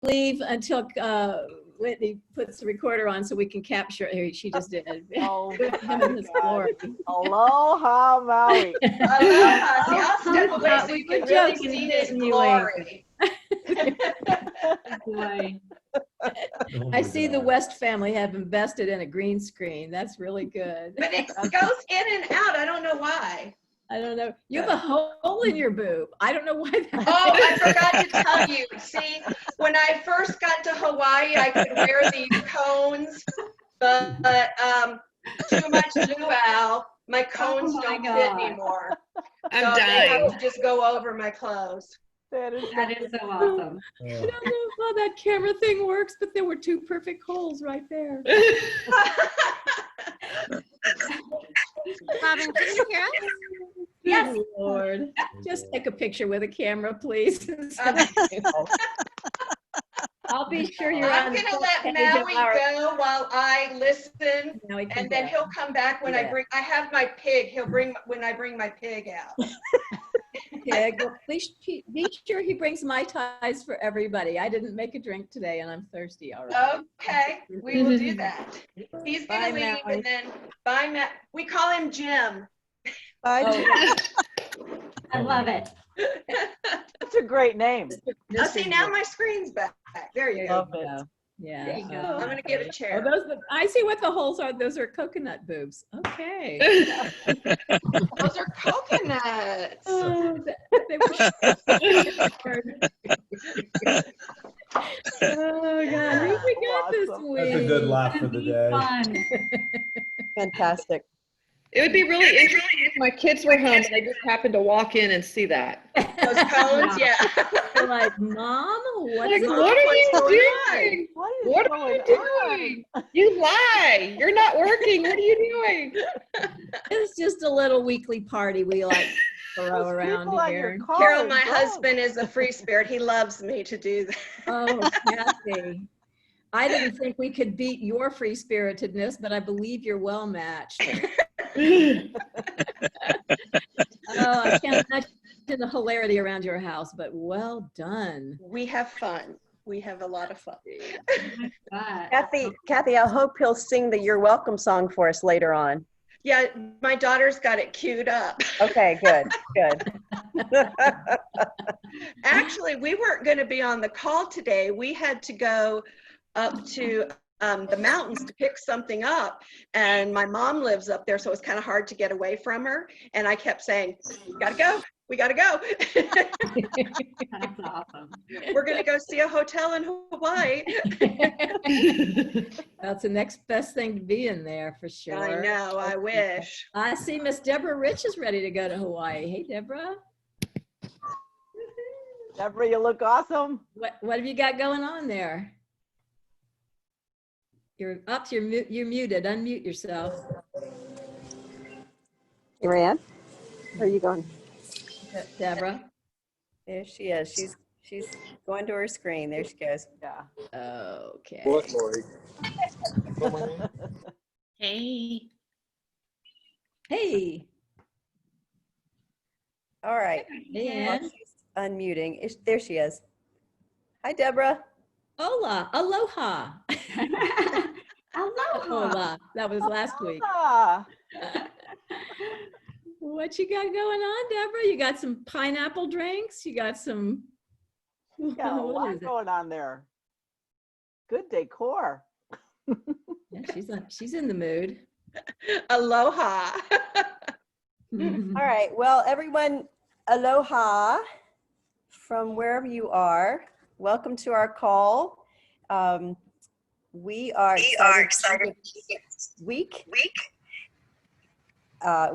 leave until Whitney puts the recorder on so we can capture it. Here, she just did. Oh, Him and his glory. Aloha, Maui. Aloha. See, I'll step away so you can really jokes see his continuing. glory. Boy. Oh I my see the God. West family have invested in a green screen. That's really good. But it goes in and out. I don't know why. I don't know. You have a hole in your boob. I don't know why that. Oh, I forgot to tell you. See, when I first got to Hawaii, I could wear these cones, but too much luau, my cones my don't fit God. anymore. I'm So they dying. have to just go over my clothes. That is so awesome. I don't know how that camera thing works, but there were two perfect holes right there. Robin, can you hear us? Yes. Good Lord. Just take a picture with a camera, please. I'll be sure you're I'm on gonna the let front page of Maui our- go while I listen, Now he can and then go. he'll come back when Yeah. I have my pig. He'll bring when I bring my pig out. Yeah, well, please be sure he brings Mai Tais for everybody. I didn't make a drink today and I'm thirsty already. Okay, we will do that. He's gonna Bye, leave, Maui. and then bye, Matt. We call him Jim. Oh, I love it. That's a great name. Oh, see, now my screen's back. There you go. Love it. yeah. There you go. I'm gonna get a Oh, chair. I see what the holes are. Those are coconut boobs. Okay. Those are coconuts. Oh, they were- Oh God, who we got this Awesome. week? That's a good laugh for the day. Fun. Fantastic. It would be really interesting if my kids were home and I just happened to walk in and see that. Those cones, yeah. They're like, Mom, what's Like, up? what are you What's going on? doing? What is What are you going on? doing? You lie. You're not working. What are you doing? It's just a little weekly party we like to throw Those around people on your here. car Carol, and my dogs. husband is a free spirit. He loves me to do that. Oh, Kathy. I didn't think we could beat your free spiritedness, but I believe you're well matched. Oh, I can't imagine the hilarity around your house, but well done. We have fun. We have a lot of fun. Kathy, I hope he'll sing the You're Welcome song for us later on. Yeah, my daughter's got it queued up. Okay, good. Actually, we weren't going to be on the call today. We had to go up to the mountains to pick something up, and my mom lives up there, so it was kind of hard to get away from her, and I kept saying, we gotta go. That's awesome. We're going to go see a hotel in Hawaii. That's the next best thing to be in there for sure. I know, I wish. I see Miss Deborah Rich is ready to go to Hawaii. Hey, Deborah. Deborah, you look awesome. What have you got going on there? You're up, you're muted. Unmute yourself. Iran, where are you going? Deborah. There she is. She's going to her screen. There she goes. Yeah. Okay. What, Lori? Hey. Hey. All right. While And she's unmuting. There she is. Hi, Deborah. hola, aloha. Aloha. Hola. That was last week. Ah, What you got going on, Deborah? You got some pineapple drinks? You got some, got a what lot is it? going on there. Good decor. Yeah, she's in the mood. Aloha. All right. Well, everyone, aloha from wherever you are. Welcome to our call. We are excited this week.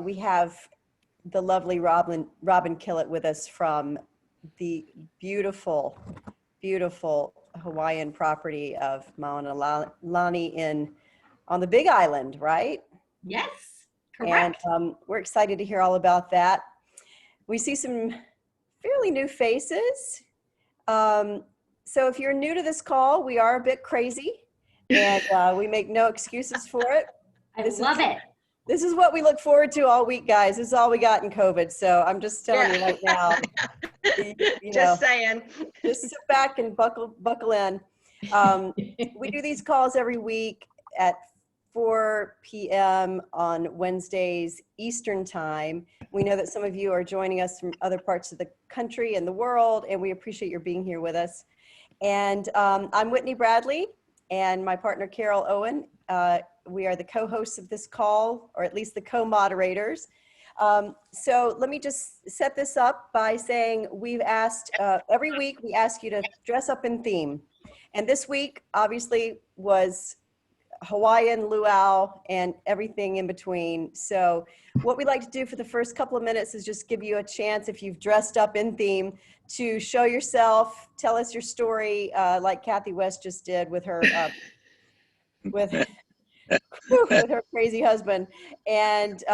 We have the lovely Robin Killett with us from the beautiful Hawaiian property of Mauna Lani on the Big Island, right? Yes, correct. And we're excited to hear all about that. We see some fairly new faces. So if you're new to this call, we are a bit crazy, and we make no excuses for it. I love it. This is what we look forward to all week, guys. This is all we got in COVID. So I'm just telling you right now, you know, Just saying. just sit back and buckle in. We do these calls every week at 4 p.m. on Wednesdays Eastern time. We know that some of you are joining us from other parts of the country and the world, and we appreciate your being here with us. And I'm Whitney Bradley, and my partner Carol Owen. We are the co-hosts of this call, or at least the co-moderators. So let me just set this up by saying we've asked, every week we ask you to dress up in theme. And this week, obviously, was Hawaiian, Luau, and everything in between. So what we like to do for the first couple of minutes is just give you a chance, if you've dressed up in theme, to show yourself, tell us your story, like Kathy West just did with her, with her crazy husband. And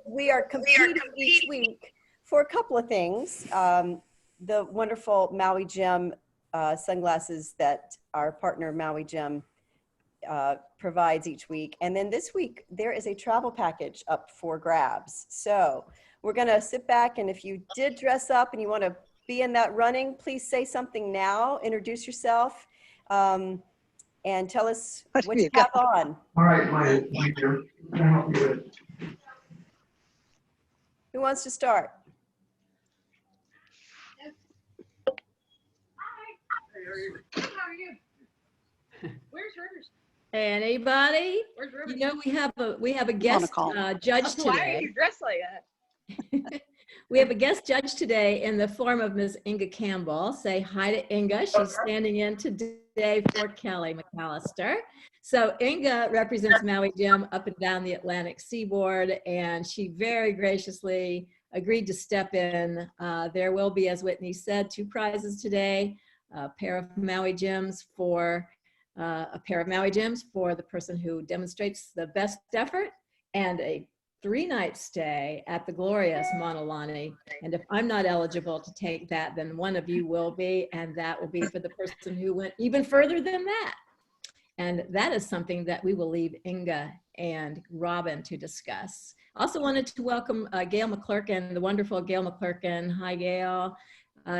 we are competing each week for a couple of things. The wonderful Maui Gem sunglasses that our partner Maui Gem provides each week. And then this week, there is a travel package up for grabs. So we're gonna sit back, and if you did dress up and you wanna be in that running, please say something now, introduce yourself, and tell us what you have on. All right, my dear, can I help you with? Who wants to start? How are you? Where's hers? Anybody? Where's You Rivers? know, we have a guest judge Why are today. you dressed like that? We have a guest judge today in the form of Ms. Inga Campbell. Say hi to Inga. She's standing in today for Kelly McAllister. So Inga represents Maui Gem up and down the Atlantic seaboard, and she very graciously agreed to step in. There will be, as Whitney said, 2 prizes today, a pair of Maui Gems for the person who demonstrates the best effort, and a 3-night stay at the glorious Mauna Lani. And if I'm not eligible to take that, then one of you will be, and that will be for the person who went even further than that. And that is something that we will leave Inga and Robin to discuss. Also wanted to welcome Gail McClurkin, the wonderful Gail McClurkin. Hi, Gail.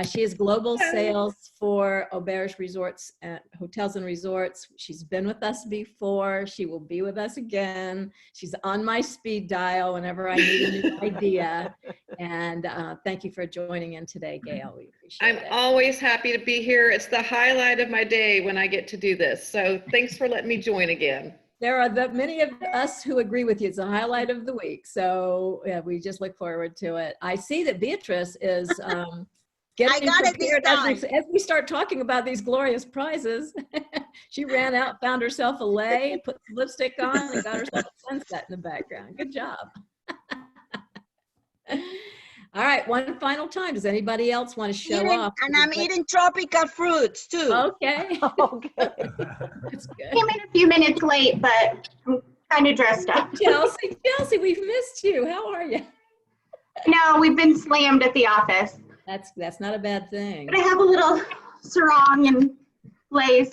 She is global sales for Auberge Resorts, Hotels and Resorts. She's been with us before. She will be with us again. She's on my speed dial whenever I need a new idea. And thank you for joining in today, Gail. We appreciate it. I'm always happy to be here. It's the highlight of my day when I get to do this. So thanks for letting me join again. There are many of us who agree with you. It's a highlight of the week. So yeah, we just look forward to it. I see that Beatrice is getting prepared as we start talking about these glorious prizes. She ran out, found herself a lei, put some lipstick on, and got herself a sunset in the background. Good job. All right, one final time. Does anybody else want to show off? And I'm eating tropical fruits too. Okay. Okay. That's good. Came in a few minutes late, but I'm kind of dressed up. Chelsea, we've missed you. How are you? No, we've been slammed at the office. That's not a bad thing. But I have a little sarong and lace.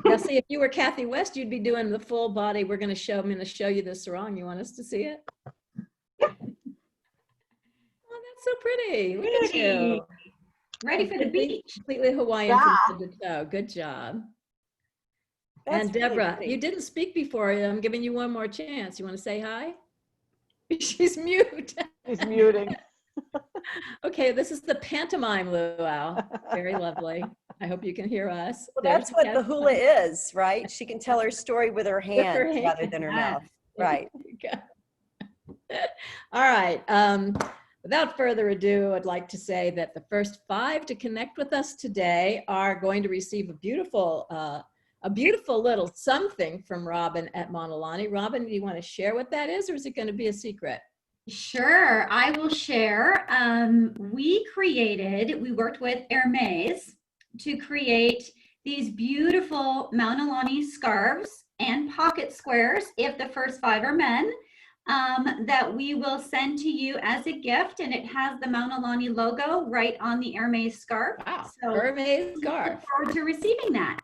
Now, see, if you were Kathy West, you'd be doing the full body. I'm going to show you the sarong. You want us to see it? Oh, that's so pretty. Look at you. Ready for the beach. Completely Hawaiian from head to toe. Good job. That's and Deborah, really you didn't speak before. I'm giving you one more chance. You want to say hi? She's mute. He's muting. Okay, this is the pantomime luau. Very lovely. I hope you can hear us. Well, that's what the hula is, right? She can tell her story with her hands rather than her mouth. Right. All right. Without further ado, I'd like to say that the first 5 to connect with us today are going to receive a beautiful little something from Robin at Mauna Lani. Robin, do you want to share what that is, or is it going to be a secret? Sure, I will share. We worked with Hermes to create these beautiful Mauna Lani scarves and pocket squares, if the first 5 are men, that we will send to you as a gift, and it has the Mauna Lani logo right on the Hermes scarf. Wow, so Hermes scarf. Look forward to receiving that.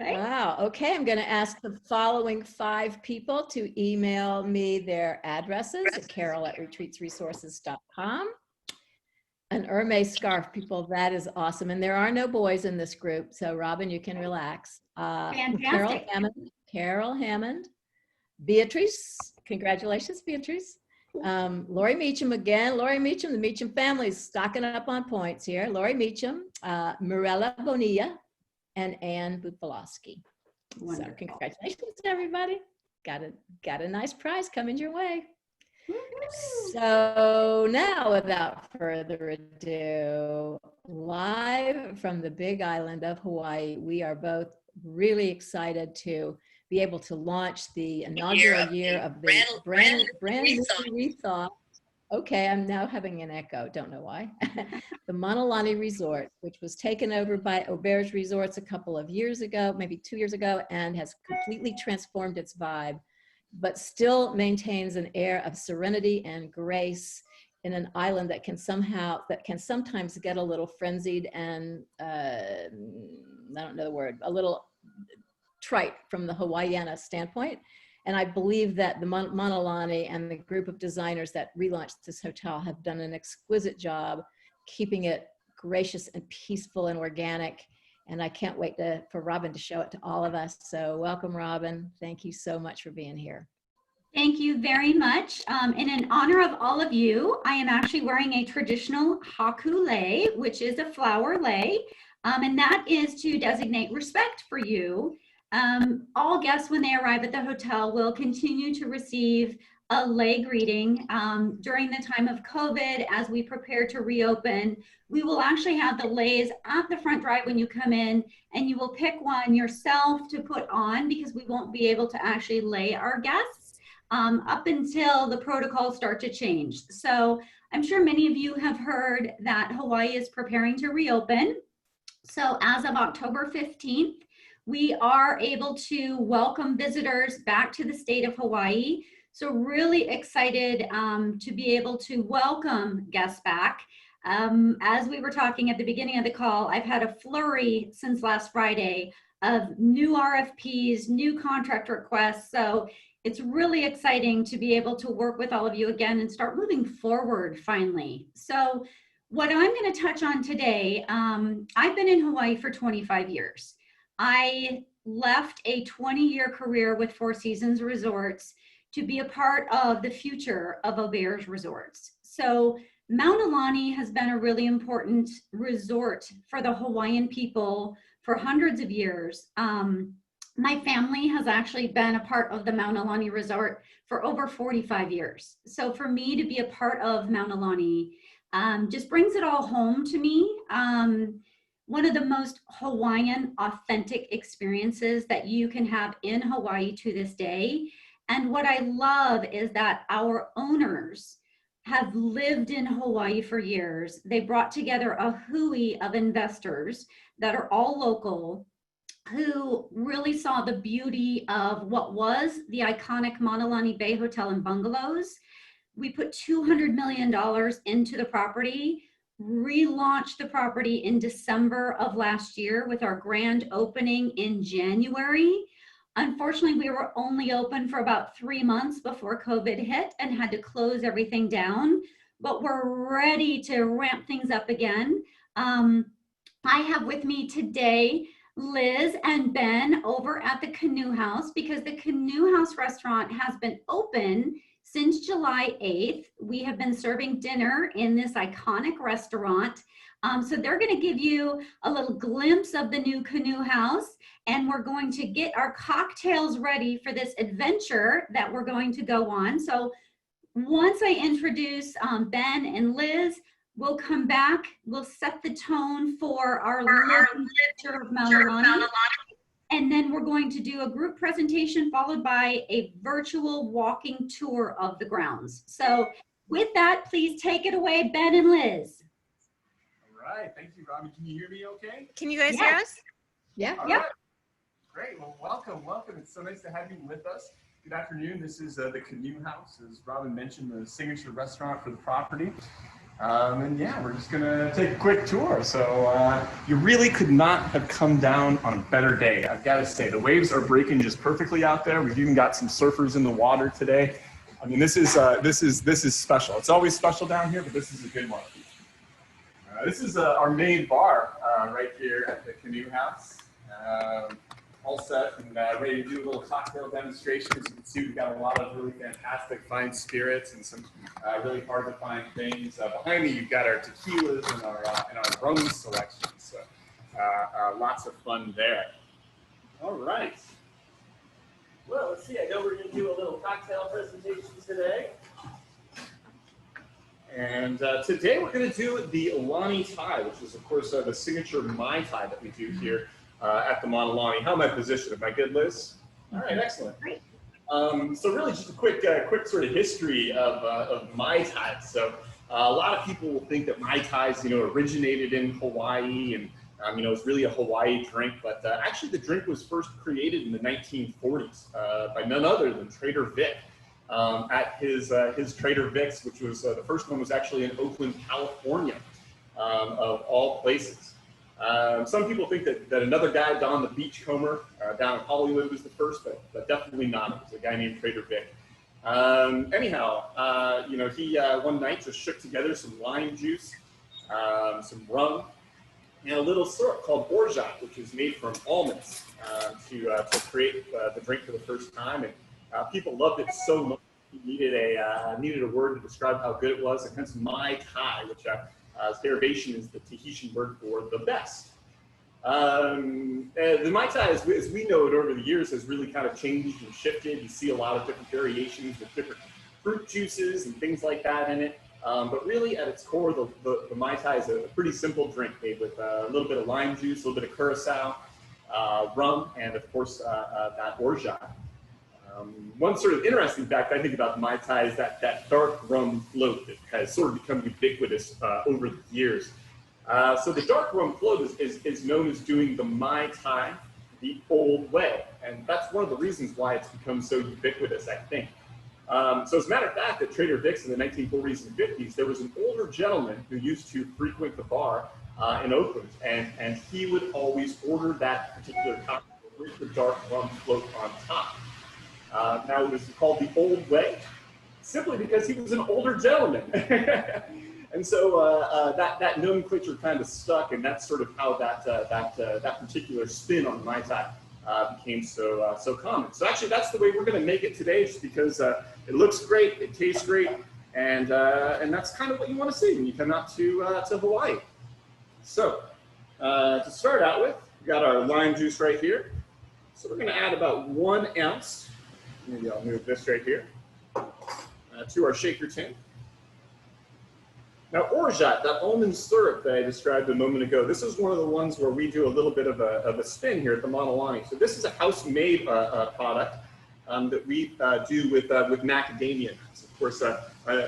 Okay. Wow. Okay. I'm going to ask the following 5 people to email me their addresses at carol@retreatsresources.com. An Hermes scarf, people. That is awesome. And there are no boys in this group. So Robin, you can relax. Fantastic. Carol Hammond, Beatrice. Congratulations, Beatrice. Lori Meacham again. Lori Meacham, the Meacham family is stocking up on points here. Lori Meacham, Mirella Bonilla, and Ann Bufalowski. So Wonderful. congratulations, everybody. Got a nice prize coming your way. So now, without further ado, live from the big island of Hawaii, we are both really excited to be able to launch the inaugural year of the brand new rethought. Okay, I'm now having an echo, don't know why. The Maunalani Resort, which was taken over by Auberge Resorts a couple of years ago, maybe 2 years ago, and has completely transformed its vibe, but still maintains an air of serenity and grace in an island that can sometimes get a little frenzied and I don't know the word, a little trite from the Hawaiian standpoint. And I believe that the Maunalani and the group of designers that relaunched this hotel have done an exquisite job keeping it gracious and peaceful and organic. And I can't wait for Robin to show it to all of us. So welcome, Robin. Thank you so much for being here. Thank you very much. And in honor of all of you, I am actually wearing a traditional haku lei, which is a flower lei. And that is to designate respect for you. All guests, when they arrive at the hotel, will continue to receive a lei greeting. During the time of COVID, as we prepare to reopen, we will actually have the leis at the front drive when you come in, and you will pick one yourself to put on because we won't be able to actually lei our guests up until the protocols start to change. So I'm sure many of you have heard that Hawaii is preparing to reopen. So as of October 15th, we are able to welcome visitors back to the state of Hawaii. So really excited to be able to welcome guests back. As we were talking at the beginning of the call, I've had a flurry since last Friday of new RFPs, new contract requests. So it's really exciting to be able to work with all of you again and start moving forward finally. So what I'm going to touch on today, I've been in Hawaii for 25 years. I left a 20-year career with Four Seasons Resorts to be a part of the future of Auberge Resorts. So Maunalani has been a really important resort for the Hawaiian people for hundreds of years. My family has actually been a part of the Maunalani Resort for over 45 years. So for me to be a part of Maunalani just brings it all home to me. One of the most Hawaiian authentic experiences that you can have in Hawaii to this day. And what I love is that our owners have lived in Hawaii for years. They brought together a hui of investors that are all local, who really saw the beauty of what was the iconic Maunalani Bay Hotel and Bungalows. We put $200 million into the property, relaunched the property in December of last year with our grand opening in January. Unfortunately, we were only open for about 3 months before COVID hit and had to close everything down, but we're ready to ramp things up again. I have with me today Liz and Ben over at the Canoe House, because the Canoe House restaurant has been open since July 8th. We have been serving dinner in this iconic restaurant. So they're going to give you a little glimpse of the new Canoe House, and we're going to get our cocktails ready for this adventure that we're going to go on. So once I introduce Ben and Liz, we'll come back, we'll set the tone for our living picture of Maunalani, and then we're going to do a group presentation followed by a virtual walking tour of the grounds. So with that, please take it away, Ben and Liz. All right, thank you, Robin. Can you hear me okay? Can you guys hear us? Yeah. All right. Great, well, welcome. It's so nice to have you with us. Good afternoon. This is the Canoe House, as Robin mentioned, the signature restaurant for the property. And yeah, we're just gonna take a quick tour. So you really could not have come down on a better day. I've got to say, the waves are breaking just perfectly out there. We've even got some surfers in the water today. I mean, this is special. It's always special down here, but this is a good one. This is our main bar right here at the Canoe House. All set and ready to do a little cocktail demonstration. As you can see, we've got a lot of really fantastic fine spirits and some really hard to find things. Behind me, you've got our tequilas and our rum selection. So lots of fun there. All right. Well, let's see. I know we're going to do a little cocktail presentation today. And today we're going to do the Lani Tai, which is, of course, the signature Mai Tai that we do here at the Mauna Lani. How am I positioned? Am I good, Liz? All right, excellent. Great. So really just a quick sort of history of Mai Tai. So a lot of people will think that Mai Tais, originated in Hawaii and, it's really a Hawaii drink. But actually the drink was first created in the 1940s by none other than Trader Vic. At his Trader Vic's, which was the first one was actually in Oakland, California, of all places. Some people think that another guy, Don the Beachcomber, down in Hollywood was the first, but definitely not. It was a guy named Trader Vic. Anyhow, he one night just shook together some lime juice, some rum, and a little syrup called orgeat, which is made from almonds, to create the drink for the first time. And people loved it so much, he needed a word to describe how good it was, and hence Mai Tai, which its derivation is the Tahitian word for the best. The Mai Tai, as we know it over the years, has really kind of changed and shifted. You see a lot of different variations with different fruit juices and things like that in it. But really, at its core, the Mai Tai is a pretty simple drink made with a little bit of lime juice, a little bit of curacao, rum, and of course that orgeat. One sort of interesting fact I think about the Mai Tai is that dark rum float that has sort of become ubiquitous over the years. So the dark rum float is known as doing the Mai Tai the old way. And that's one of the reasons why it's become so ubiquitous, I think. So as a matter of fact, at Trader Vic's in the 1940s and 50s, there was an older gentleman who used to frequent the bar in Oakland, and he would always order that particular cocktail with the dark rum float on top. Now it was called the old way, simply because he was an older gentleman. And so that nomenclature kind of stuck, and that's sort of how that particular spin on Mai Tai became so common. So actually that's the way we're going to make it today, just because it looks great, it tastes great, and that's kind of what you want to see when you come out to Hawaii. So to start out with, we got our lime juice right here. So we're going to add about 1 ounce. Maybe I'll move this right here to our shaker tin. Now, orgeat, that almond syrup that I described a moment ago, this is one of the ones where we do a little bit of a spin here at the Mauna Lani. So this is a house-made product that we do with macadamia nuts. Of course,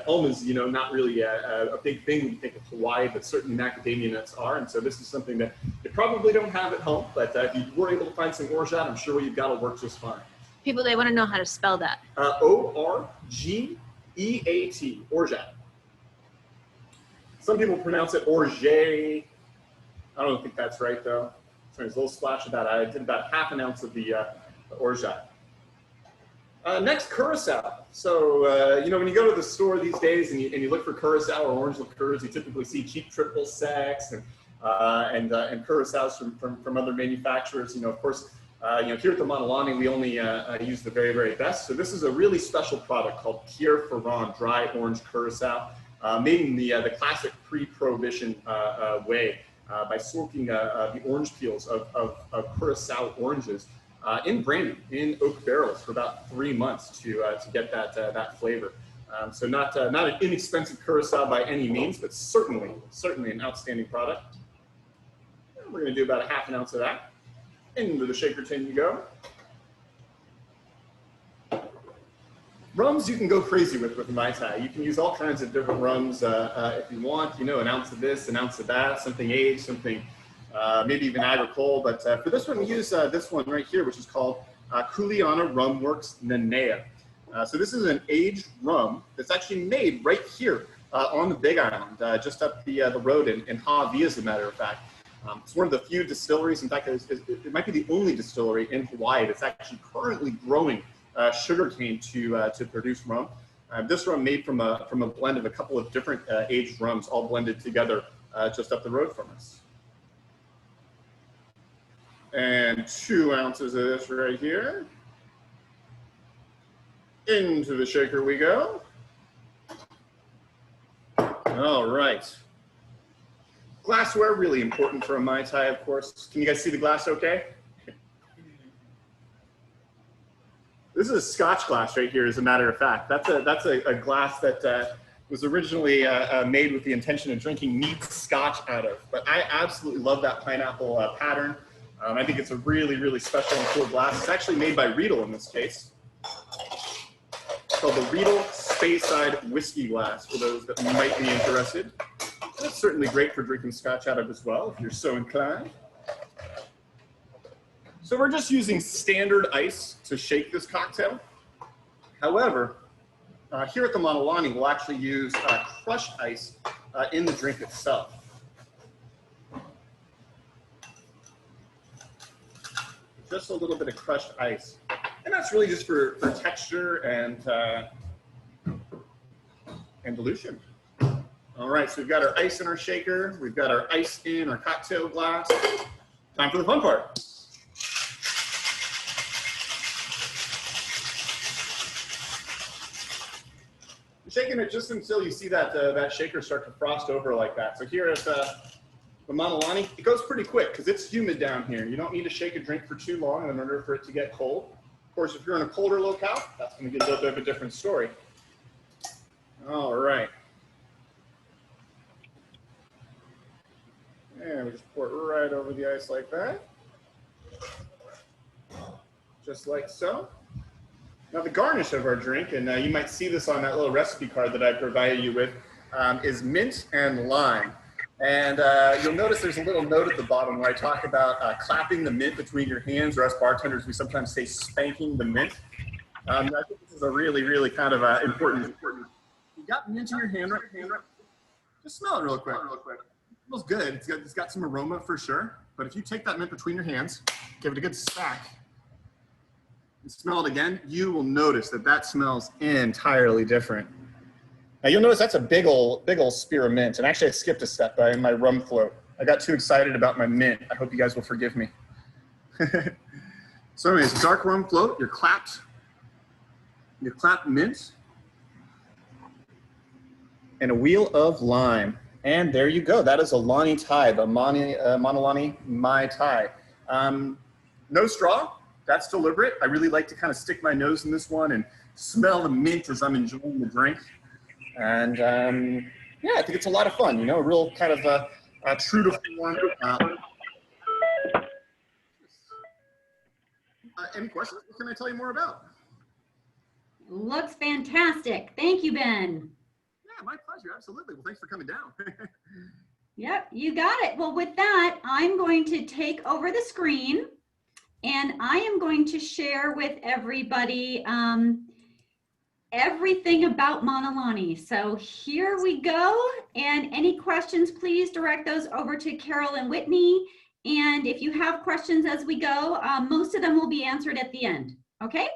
almonds, not really a big thing when you think of Hawaii, but certainly macadamia nuts are. And so this is something that you probably don't have at home, but if you were able to find some orgeat, I'm sure what you've got will work just fine. People, they want to know how to spell that. O-R-G-E-A-T, orgeat. Some people pronounce it orge. I don't think that's right, though. So there's a little splash of that. I did about ½ an ounce of the orgeat. Next, curacao. So, when you go to the store these days and you look for curacao or orange liqueurs, you typically see cheap triple secs and curacaos from other manufacturers. Of course, here at the Mauna Lani, we only use the very, very best. So this is a really special product called Pierre Ferrand dry orange curacao, made in the classic pre-prohibition way by soaking the orange peels of curacao oranges in brandy in oak barrels for about 3 months to get that flavor. So not an inexpensive curacao by any means, but certainly an outstanding product. And we're going to do about ½ an ounce of that. Into the shaker tin you go. Rums you can go crazy with Mai Tai. You can use all kinds of different rums if you want. An ounce of this, an ounce of that, something aged, something maybe even agricole. But for this one, we use this one right here, which is called Kuleana Rum Works Nanea. So this is an aged rum that's actually made right here on the Big Island, just up the road in Hawaii, as a matter of fact. It's one of the few distilleries, in fact, it might be the only distillery in Hawaii that's actually currently growing sugarcane to produce rum. This rum made from a blend of a couple of different aged rums, all blended together just up the road from us. And 2 ounces of this right here. Into the shaker we go. All right. Glassware, really important for a Mai Tai, of course. Can you guys see the glass okay? This is a Scotch glass right here, as a matter of fact. That's a glass that was originally made with the intention of drinking neat Scotch out of. But I absolutely love that pineapple pattern. I think it's a really, really special and cool glass. It's actually made by Riedel in this case. It's called the Riedel Speyside Whiskey Glass, for those that might be interested. That's certainly great for drinking Scotch out of as well, if you're so inclined. So we're just using standard ice to shake this cocktail. However, here at the Mauna Lani, we'll actually use crushed ice in the drink itself. Just a little bit of crushed ice. And that's really just for texture and dilution. All right, so we've got our ice in our shaker. We've got our ice in our cocktail glass. Time for the fun part. Shaking it just until you see that that shaker start to frost over like that. So here at the Mauna Lani, it goes pretty quick because it's humid down here. You don't need to shake a drink for too long in order for it to get cold. Of course, if you're in a colder locale, that's going to get a little bit of a different story. All right. And we just pour it right over the ice like that. Just like so. Now the garnish of our drink, and you might see this on that little recipe card that I provided you with, is mint and lime. And you'll notice there's a little note at the bottom where I talk about clapping the mint between your hands, or as bartenders, we sometimes say spanking the mint. I think this is a really, really kind of important. You got mint in your hand right? Just smell it real quick. It smells good. It's got some aroma for sure. But if you take that mint between your hands, give it a good stack, and smell it again, you will notice that that smells entirely different. Now you'll notice that's a big old spear of mint. And actually I skipped a step in my rum float. I got too excited about my mint. I hope you guys will forgive me. So anyways, dark rum float, your clapped mint, and a wheel of lime. And there you go. That is a Lani Tai, the Mauna Lani Mai Tai. No straw. That's deliberate. I really like to kind of stick my nose in this one and smell the mint as I'm enjoying the drink. And yeah, I think it's a lot of fun, you know, a real kind of true to form. Any questions? What can I tell you more about? Looks fantastic. Thank you, Ben. Yeah, my pleasure. Absolutely. Well, thanks for coming down. Yep, you got it. Well, with that, I'm going to take over the screen. And I am going to share with everybody everything about Mauna Lani. So here we go. And any questions, please direct those over to Carol and Whitney. And if you have questions as we go, most of them will be answered at the end. Okay?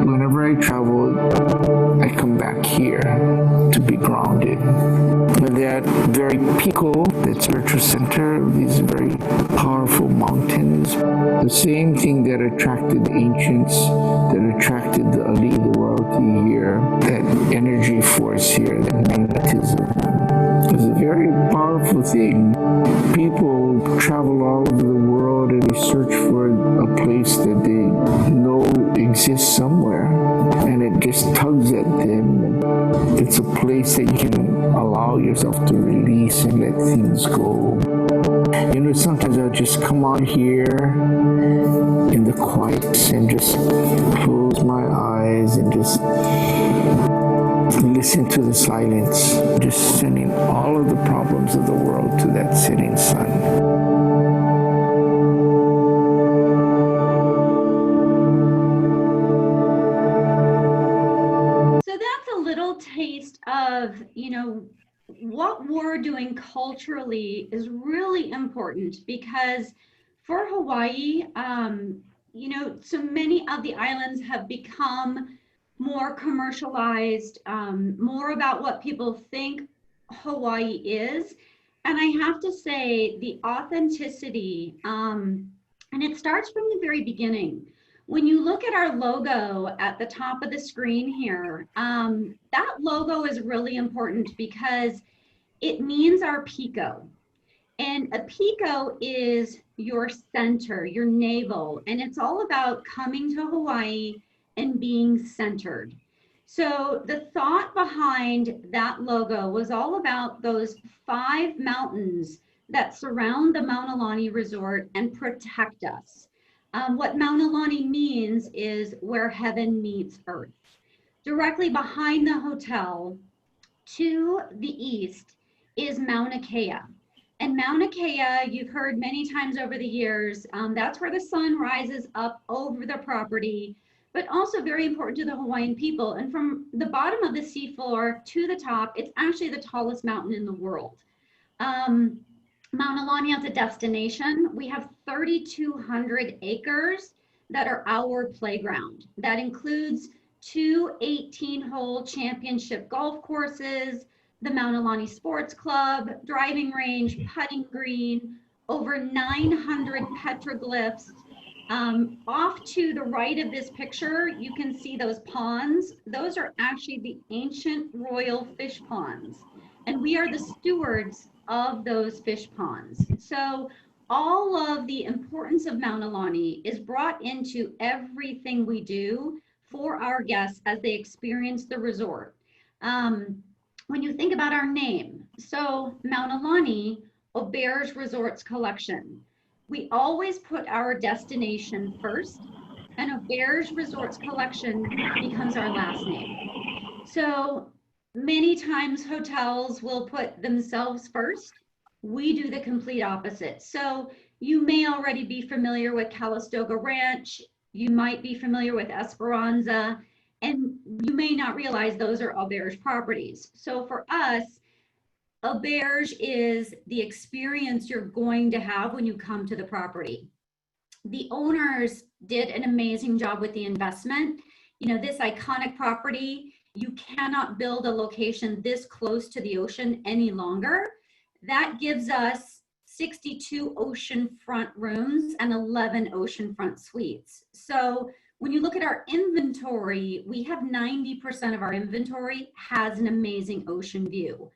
Whenever I travel, I come back here to be grounded. But that very Pico, that spiritual center of these very powerful mountains, the same thing that attracted the ancients, that attracted the elite of the royalty here, that energy force here, that magnetism, is a very powerful thing. People travel all over the world and they search for a place that they know exists somewhere, and it just tugs at them. It's a place that you can allow yourself to release and let things go. You know, sometimes I'll just come out here in the quiet and just close my eyes and just listen to the silence, just sending all of the problems of the world to that setting sun. of, you know, what we're doing culturally is really important, because for Hawaii, you know, so many of the islands have become more commercialized, more about what people think Hawaii is. And I have to say, the authenticity, and it starts from the very beginning. When you look at our logo at the top of the screen here, that logo is really important because it means our pico. And a pico is your center, your navel, and it's all about coming to Hawaii and being centered. So the thought behind that logo was all about those 5 mountains that surround the Maunalani Resort and protect us. What Maunalani means is where heaven meets earth. Directly behind the hotel to the east is Mauna Kea. And Mauna Kea, you've heard many times over the years, that's where the sun rises up over the property, but also very important to the Hawaiian people. And from the bottom of the seafloor to the top, it's actually the tallest mountain in the world. Maunalani as a destination, we have 3,200 acres that are our playground. That includes 2 18-hole championship golf courses, the Maunalani Sports Club, driving range, putting green, over 900 petroglyphs. Off to the right of this picture, you can see those ponds. Those are actually the ancient royal fish ponds, and we are the stewards of those fish ponds. So all of the importance of Maunalani is brought into everything we do for our guests as they experience the resort. When you think about our name, so Maunalani, Auberge Resorts Collection, we always put our destination first, and Auberge Resorts Collection becomes our last name. So many times hotels will put themselves first. We do the complete opposite. So you may already be familiar with Calistoga Ranch. You might be familiar with Esperanza, and you may not realize those are Auberge properties. So for us, Auberge is the experience you're going to have when you come to the property. The owners did an amazing job with the investment. You know, this iconic property, you cannot build a location this close to the ocean any longer. That gives us 62 oceanfront rooms and 11 oceanfront suites. So when you look at our inventory, we have 90% of our inventory has an amazing ocean view.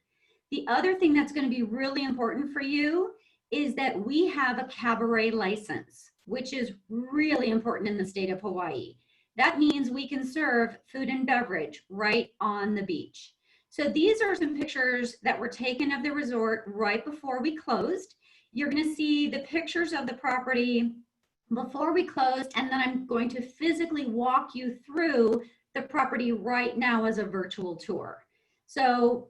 The other thing that's going to be really important for you is that we have a cabaret license, which is really important in the state of Hawaii. That means we can serve food and beverage right on the beach. So these are some pictures that were taken of the resort right before we closed. You're going to see the pictures of the property before we closed, and then I'm going to physically walk you through the property right now as a virtual tour. So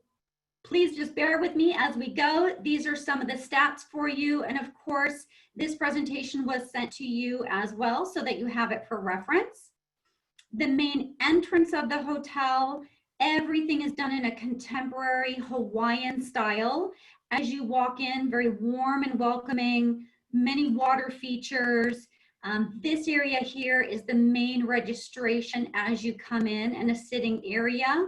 please just bear with me as we go. These are some of the stats for you. And of course, this presentation was sent to you as well so that you have it for reference. The main entrance of the hotel, everything is done in a contemporary Hawaiian style. As you walk in, very warm and welcoming, many water features. This area here is the main registration as you come in, and a sitting area.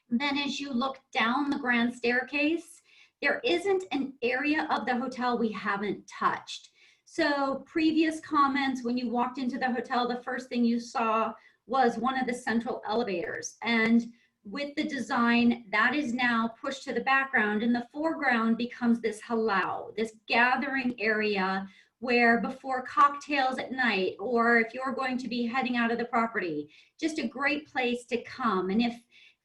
Then as you look down the grand staircase, there isn't an area of the hotel we haven't touched. So previous comments, when you walked into the hotel, the first thing you saw was one of the central elevators. And with the design, that is now pushed to the background, and the foreground becomes this Hālau, this gathering area where before cocktails at night, or if you're going to be heading out of the property, just a great place to come. And if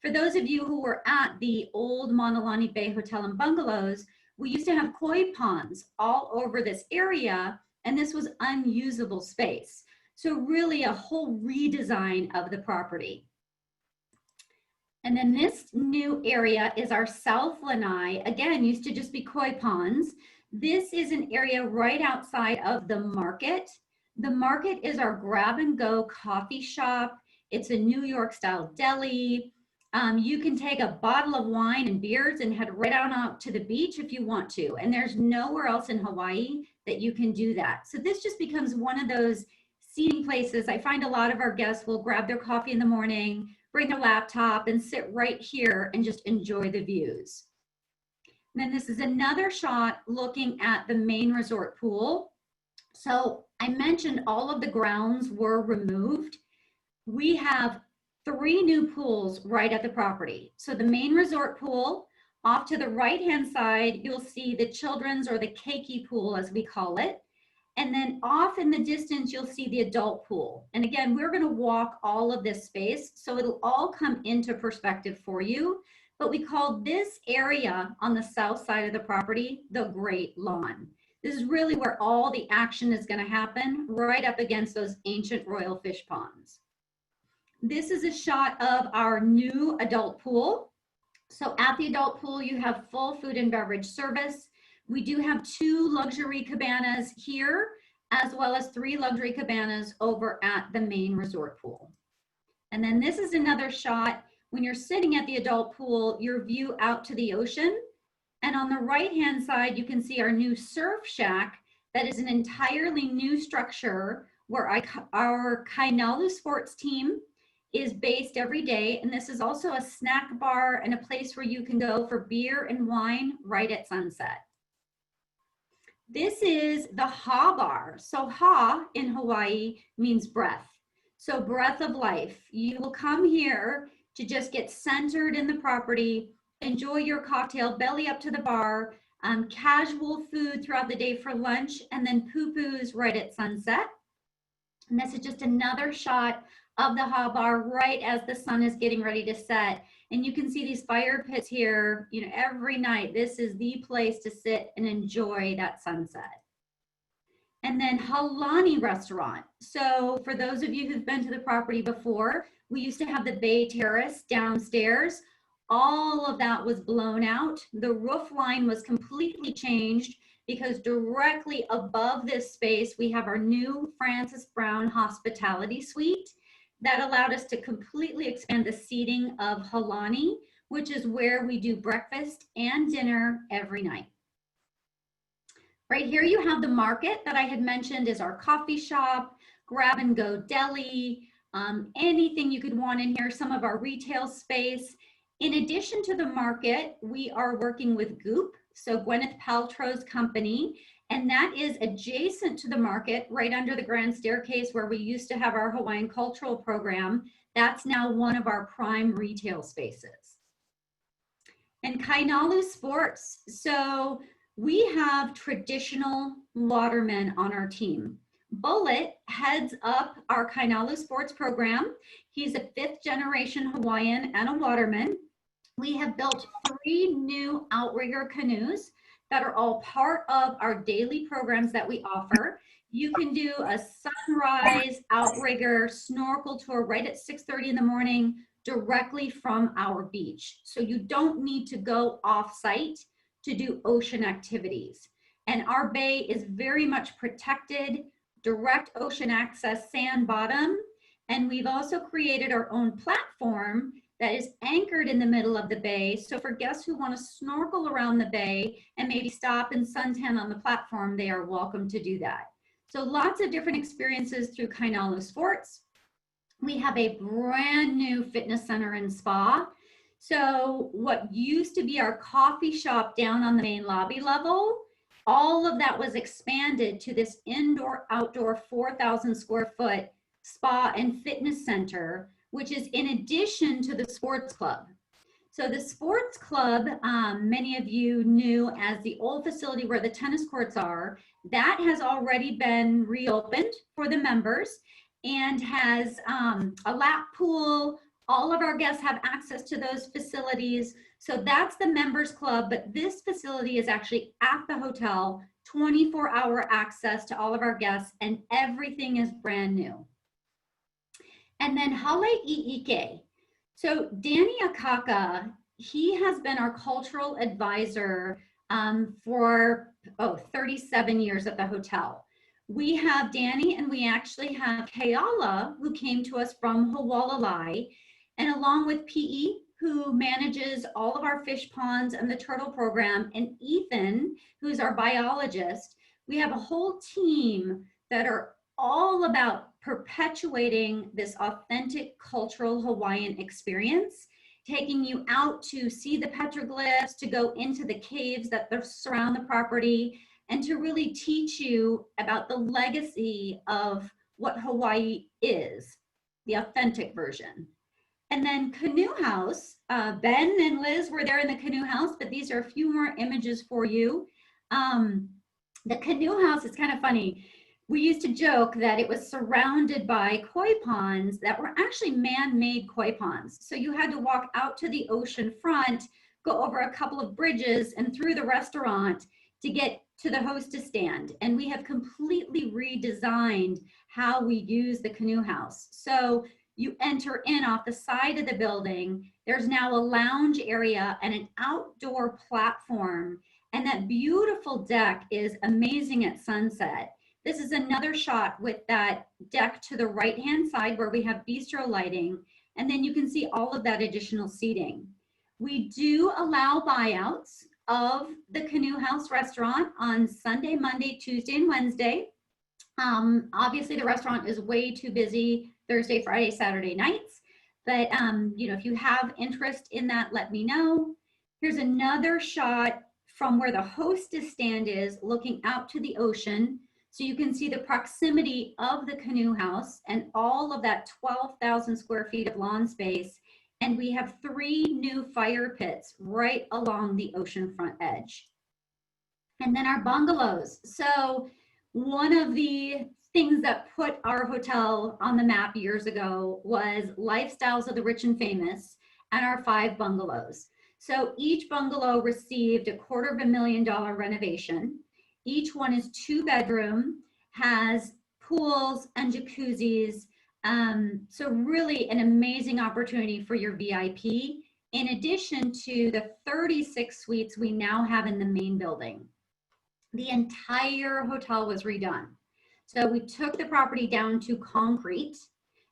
for those of you who were at the old Maunalani Bay Hotel and Bungalows, we used to have koi ponds all over this area, and this was unusable space. So really a whole redesign of the property. And then this new area is our South Lanai. Again, used to just be koi ponds. This is an area right outside of the market. The market is our grab and go coffee shop. It's a New York style deli. You can take a bottle of wine and beers and head right on out to the beach if you want to. And there's nowhere else in Hawaii that you can do that. So this just becomes one of those seating places. I find a lot of our guests will grab their coffee in the morning, bring their laptop and sit right here and just enjoy the views. And then this is another shot looking at the main resort pool. So I mentioned all of the grounds were removed. We have 3 new pools right at the property. So the main resort pool, off to the right-hand side, you'll see the children's or the keiki pool as we call it. And then off in the distance, you'll see the adult pool. And again, we're gonna walk all of this space, so it'll all come into perspective for you. But we call this area on the south side of the property, the Great Lawn. This is really where all the action is gonna happen, right up against those ancient royal fish ponds. This is a shot of our new adult pool. So at the adult pool, you have full food and beverage service. We do have 2 luxury cabanas here, as well as 3 luxury cabanas over at the main resort pool. And then this is another shot. When you're sitting at the adult pool, your view out to the ocean. And on the right-hand side, you can see our new surf shack. That is an entirely new structure where our Kainalu sports team is based every day. And this is also a snack bar and a place where you can go for beer and wine right at sunset. This is the Ha bar. So Ha in Hawaii means breath. So breath of life. You will come here to just get centered in the property, enjoy your cocktail, belly up to the bar, casual food throughout the day for lunch, and then poo-poos right at sunset. And this is just another shot of the Ha bar right as the sun is getting ready to set. And you can see these fire pits here, you know, every night. This is the place to sit and enjoy that sunset. And then Haulani Restaurant. So for those of you who've been to the property before, we used to have the Bay Terrace downstairs. All of that was blown out. The roof line was completely changed because directly above this space, we have our new Francis Brown Hospitality Suite that allowed us to completely expand the seating of Haulani, which is where we do breakfast and dinner every night. Right here you have the market that I had mentioned is our coffee shop, grab and go deli, anything you could want in here, some of our retail space. In addition to the market, we are working with Goop, so Gwyneth Paltrow's company, and that is adjacent to the market, right under the grand staircase where we used to have our Hawaiian cultural program. That's now one of our prime retail spaces. And Kainalu Sports. So we have traditional watermen on our team. Bullet heads up our Kainalu Sports program. He's a 5th generation Hawaiian and a waterman. We have built 3 new outrigger canoes that are all part of our daily programs that we offer. You can do a sunrise outrigger snorkel tour right at 6:30 in the morning directly from our beach. So you don't need to go off site to do ocean activities. And our bay is very much protected, direct ocean access, sand bottom. And we've also created our own platform that is anchored in the middle of the bay. So for guests who want to snorkel around the bay and maybe stop and suntan on the platform, they are welcome to do that. So lots of different experiences through Kainalu Sports. We have a brand new fitness center and spa. So what used to be our coffee shop down on the main lobby level, all of that was expanded to this indoor-outdoor 4,000 square foot spa and fitness center, which is in addition to the sports club. So the sports club, many of you knew as the old facility where the tennis courts are, that has already been reopened for the members and has a lap pool. All of our guests have access to those facilities. So that's the members club, but this facility is actually at the hotel, 24-hour access to all of our guests, and everything is brand new. And then Hale-i-ike. So Danny Akaka, he has been our cultural advisor for 37 years at the hotel. We have Danny and we actually have Keala, who came to us from Hawaii, and along with PE, who manages all of our fish ponds and the turtle program, and Ethan, who's our biologist. We have a whole team that are all about perpetuating this authentic cultural Hawaiian experience, taking you out to see the petroglyphs, to go into the caves that surround the property, and to really teach you about the legacy of what Hawaii is, the authentic version. And then Canoe House, Ben and Liz were there in the Canoe House, but these are a few more images for you. The Canoe House is kind of funny. We used to joke that it was surrounded by koi ponds that were actually man-made koi ponds. So you had to walk out to the ocean front, go over a couple of bridges and through the restaurant to get to the hostess stand. And we have completely redesigned how we use the Canoe House. So you enter in off the side of the building. There's now a lounge area and an outdoor platform. And that beautiful deck is amazing at sunset. This is another shot with that deck to the right-hand side where we have bistro lighting. And then you can see all of that additional seating. We do allow buyouts of the Canoe House restaurant on Sunday, Monday, Tuesday, and Wednesday. Obviously the restaurant is way too busy Thursday, Friday, Saturday nights. But you know, if you have interest in that, let me know. Here's another shot from where the hostess stand is looking out to the ocean. So you can see the proximity of the Canoe House and all of that 12,000 square feet of lawn space. And we have 3 new fire pits right along the oceanfront edge. And then our bungalows. So one of the things that put our hotel on the map years ago was Lifestyles of the Rich and Famous and our 5 bungalows. So each bungalow received a $250,000 renovation. Each one is 2-bedroom, has pools and jacuzzis. So really an amazing opportunity for your VIP, in addition to the 36 suites we now have in the main building. The entire hotel was redone. So we took the property down to concrete.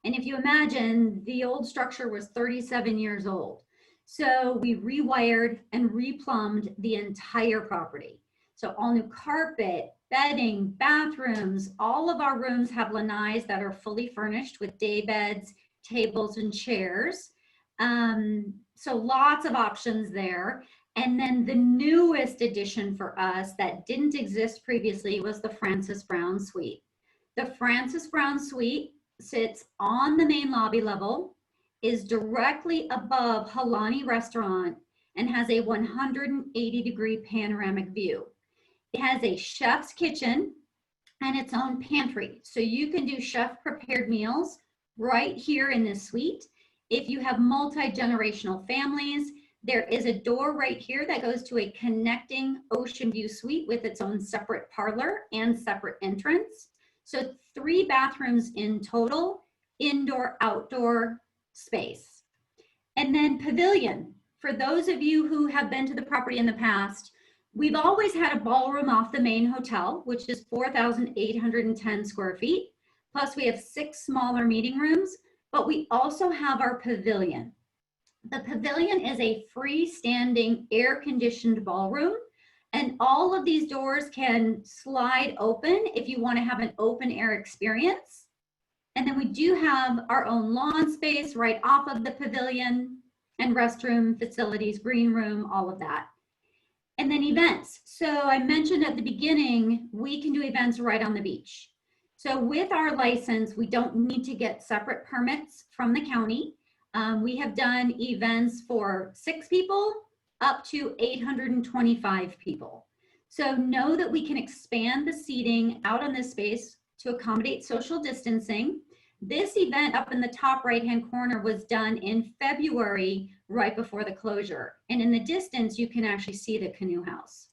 And if you imagine, the old structure was 37 years old. So we rewired and replumbed the entire property. So all new carpet, bedding, bathrooms, all of our rooms have lanais that are fully furnished with day beds, tables, and chairs. So lots of options there. And then the newest addition for us that didn't exist previously was the Francis Brown Suite. The Francis Brown Suite sits on the main lobby level, is directly above Maunalani Resort, and has a 180-degree panoramic view. It has a chef's kitchen and its own pantry. So you can do chef-prepared meals right here in this suite. If you have multi-generational families, there is a door right here that goes to a connecting ocean view suite with its own separate parlor and separate entrance. So 3 bathrooms in total, indoor, outdoor space. And then pavilion. For those of you who have been to the property in the past, we've always had a ballroom off the main hotel, which is 4,810 square feet. Plus we have 6 smaller meeting rooms, but we also have our pavilion. The pavilion is a freestanding air-conditioned ballroom, and all of these doors can slide open if you want to have an open air experience. And then we do have our own lawn space right off of the pavilion, and restroom facilities, green room, all of that. And then events. So I mentioned at the beginning, we can do events right on the beach. So with our license, we don't need to get separate permits from the county. We have done events for 6 people up to 825 people. So know that we can expand the seating out on this space to accommodate social distancing. This event up in the top right-hand corner was done in February, right before the closure. And in the distance, you can actually see the Canoe House.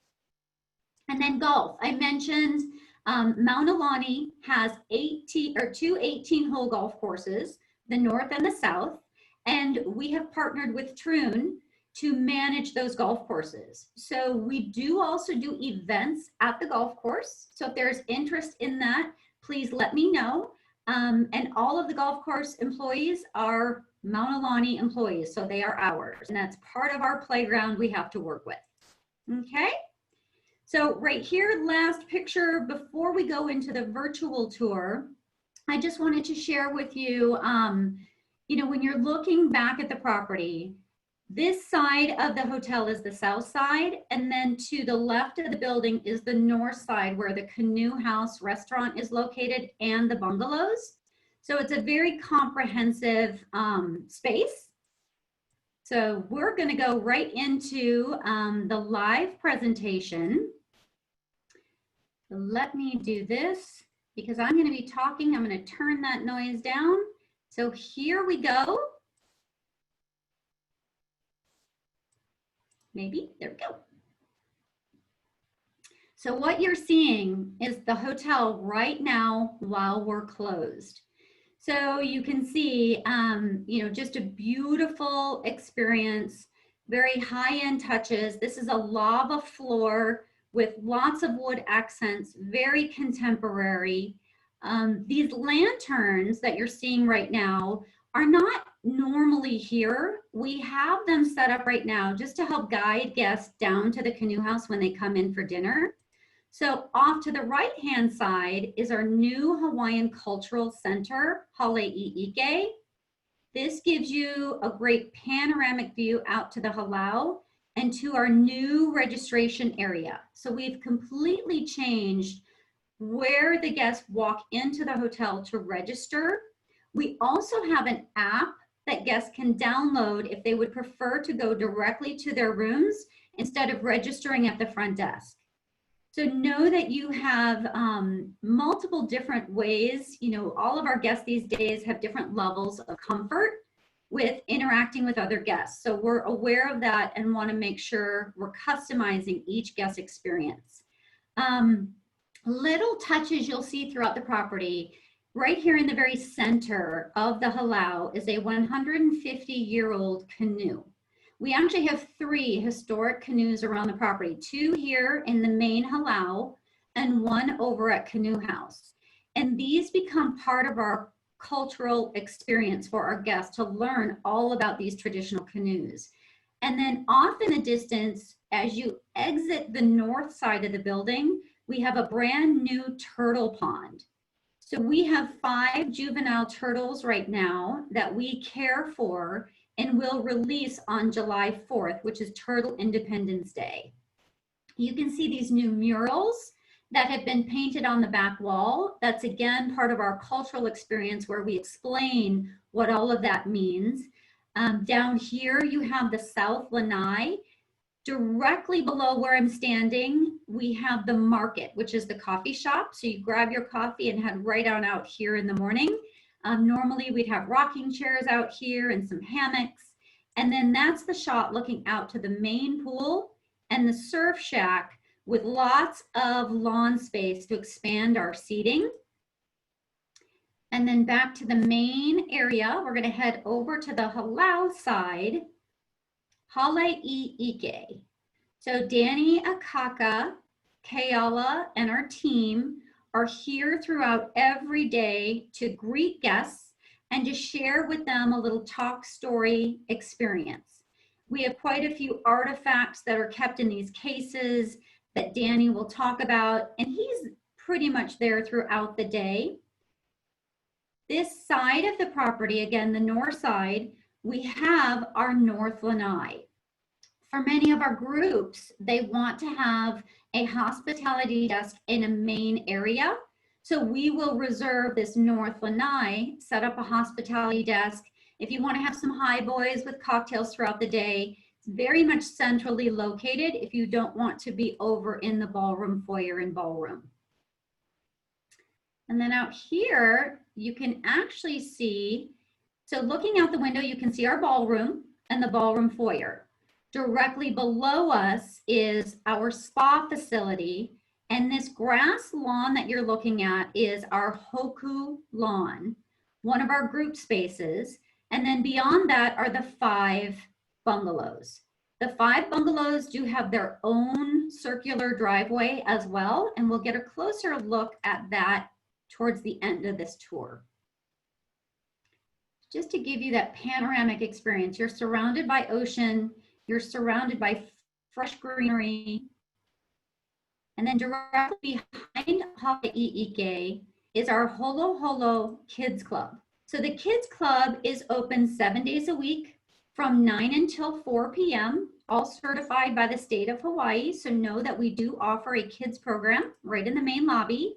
And then golf. I mentioned Maunalani has 2 18-hole golf courses, the north and the south. And we have partnered with Troon to manage those golf courses. So we do also do events at the golf course. So if there's interest in that, please let me know. And all of the golf course employees are Maunalani employees, so they are ours, and that's part of our playground we have to work with. Okay, so right here, last picture before we go into the virtual tour, I just wanted to share with you, you know, when you're looking back at the property, this side of the hotel is the south side, and then to the left of the building is the north side where the Canoe House restaurant is located and the bungalows. So it's a very comprehensive space. So we're going to go right into the live presentation. Let me do this because I'm going to be talking. I'm going to turn that noise down. So here we go. Maybe, there we go. So what you're seeing is the hotel right now while we're closed. So you can see, you know, just a beautiful experience, very high-end touches. This is a lava floor with lots of wood accents, very contemporary. These lanterns that you're seeing right now are not normally here. We have them set up right now just to help guide guests down to the Canoe House when they come in for dinner. So off to the right-hand side is our new Hawaiian Cultural Center, Hālau. This gives you a great panoramic view out to the Hālau and to our new registration area. So we've completely changed where the guests walk into the hotel to register. We also have an app that guests can download if they would prefer to go directly to their rooms instead of registering at the front desk. So know that you have multiple different ways. You know, all of our guests these days have different levels of comfort with interacting with other guests. So we're aware of that and want to make sure we're customizing each guest experience. Little touches you'll see throughout the property. Right here in the very center of the Hālau is a 150-year-old canoe. We actually have 3 historic canoes around the property, 2 here in the main Hālau and 1 over at Canoe House. And these become part of our cultural experience for our guests to learn all about these traditional canoes. And then off in the distance, as you exit the north side of the building, we have a brand new turtle pond. So we have 5 juvenile turtles right now that we care for and will release on July 4th, which is Turtle Independence Day. You can see these new murals that have been painted on the back wall. That's again part of our cultural experience where we explain what all of that means. Down here you have the South Lanai. Directly below where I'm standing, we have the market, which is the coffee shop. So you grab your coffee and head right on out here in the morning. Normally we'd have rocking chairs out here and some hammocks. And then that's the shot looking out to the main pool and the surf shack with lots of lawn space to expand our seating. And then back to the main area, we're gonna head over to the Hālau side. Hālau. So Danny, Akaka, Keala, and our team are here throughout every day to greet guests and to share with them a little talk story experience. We have quite a few artifacts that are kept in these cases that Danny will talk about, and he's pretty much there throughout the day. This side of the property, again, the north side, we have our North Lanai. For many of our groups, they want to have a hospitality desk in a main area. So we will reserve this North Lanai, set up a hospitality desk. If you want to have some high boys with cocktails throughout the day, it's very much centrally located if you don't want to be over in the ballroom foyer and ballroom. And then out here, you can actually see, so looking out the window, you can see our ballroom and the ballroom foyer. Directly below us is our spa facility, and this grass lawn that you're looking at is our Hoku lawn, one of our group spaces. And then beyond that are the 5 bungalows. The 5 bungalows do have their own circular driveway as well, and we'll get a closer look at that towards the end of this tour. just to give you that panoramic experience. You're surrounded by ocean, you're surrounded by fresh greenery, and then directly behind Hawaii is our Holo Holo Kids Club. So the Kids Club is open 7 days a week from 9 until 4 p.m., all certified by the state of Hawaii. So know that we do offer a kids program right in the main lobby.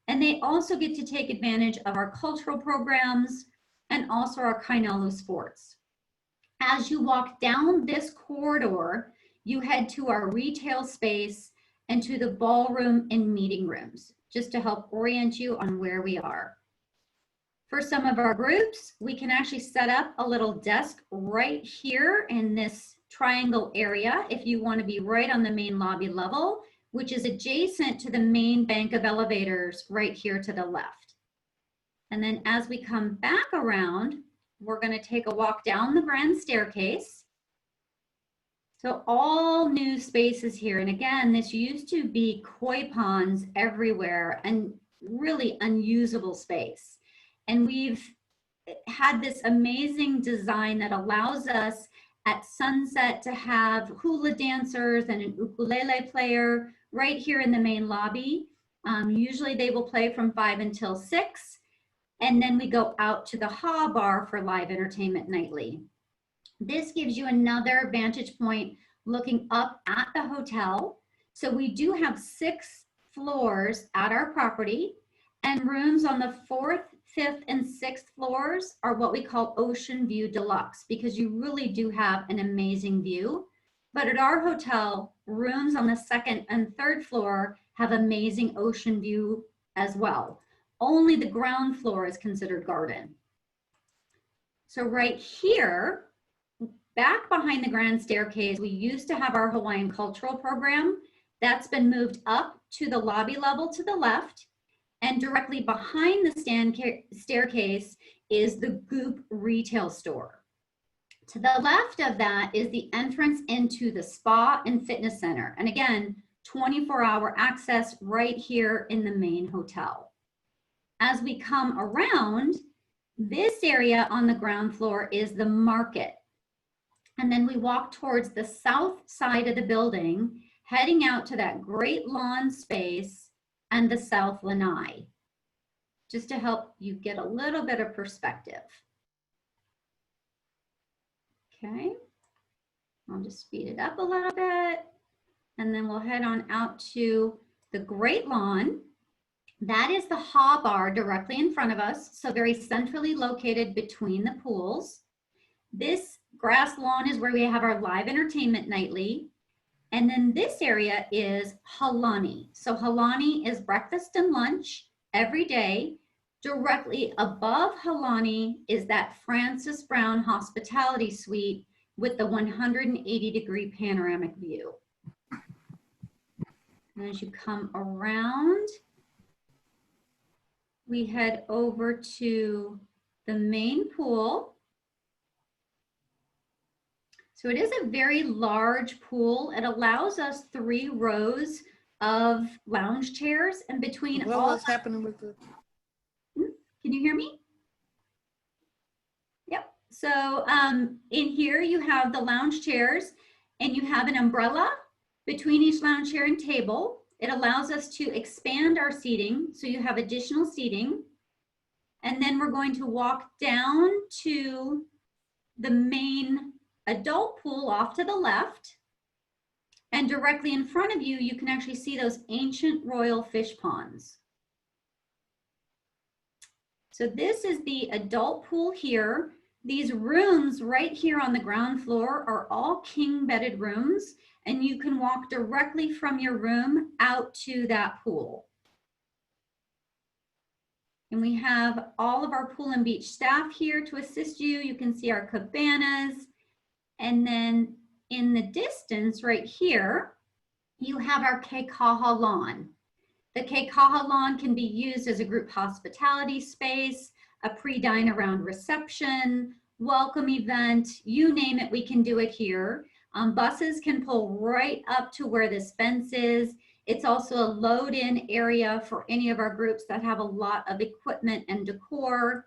And they also get to take advantage of our cultural programs and also our Kainalo sports. As you walk down this corridor, you head to our retail space and to the ballroom and meeting rooms, just to help orient you on where we are. For some of our groups, we can actually set up a little desk right here in this triangle area if you want to be right on the main lobby level, which is adjacent to the main bank of elevators right here to the left. And then as we come back around, we're going to take a walk down the grand staircase. So all new spaces here. And again, this used to be koi ponds everywhere and really unusable space. And we've had this amazing design that allows us at sunset to have hula dancers and an ukulele player right here in the main lobby. Usually they will play from 5 until 6. And then we go out to the Ha Bar for live entertainment nightly. This gives you another vantage point looking up at the hotel. So we do have 6 floors at our property, and rooms on the 4th, 5th, and 6th floors are what we call Ocean View Deluxe, because you really do have an amazing view. But at our hotel, rooms on the 2nd and 3rd floor have amazing ocean view as well. Only the ground floor is considered garden. So right here, back behind the grand staircase, we used to have our Hawaiian cultural program. That's been moved up to the lobby level to the left. And directly behind the staircase is the Goop retail store. To the left of that is the entrance into the spa and fitness center. And again, 24-hour access right here in the main hotel. As we come around, this area on the ground floor is the market. And then we walk towards the south side of the building, heading out to that great lawn space and the South Lanai, just to help you get a little bit of perspective. Okay, I'll just speed it up a little bit, and then we'll head on out to the Great Lawn. That is the Ha Bar directly in front of us, so very centrally located between the pools. This grass lawn is where we have our live entertainment nightly. And then this area is Halani. So Halani is breakfast and lunch every day. Directly above Halani is that Francis Brown Hospitality Suite with the 180-degree panoramic view. And as you come around, we head over to the main pool. So it is a very large pool. It allows us 3 rows of lounge chairs, and between what's happening with the... Can you hear me? Yep. So in here you have the lounge chairs, and you have an umbrella between each lounge chair and table. It allows us to expand our seating, so you have additional seating. And then we're going to walk down to the main adult pool off to the left, and directly in front of you, you can actually see those ancient royal fish ponds. So this is the adult pool here. These rooms right here on the ground floor are all king bedded rooms, and you can walk directly from your room out to that pool. And we have all of our pool and beach staff here to assist you. You can see our cabanas. And then in the distance right here, you have our Keikaha lawn. The Keikaha lawn can be used as a group hospitality space, a pre-dine around reception, welcome event, you name it, we can do it here. Buses can pull right up to where this fence is. It's also a load-in area for any of our groups that have a lot of equipment and decor.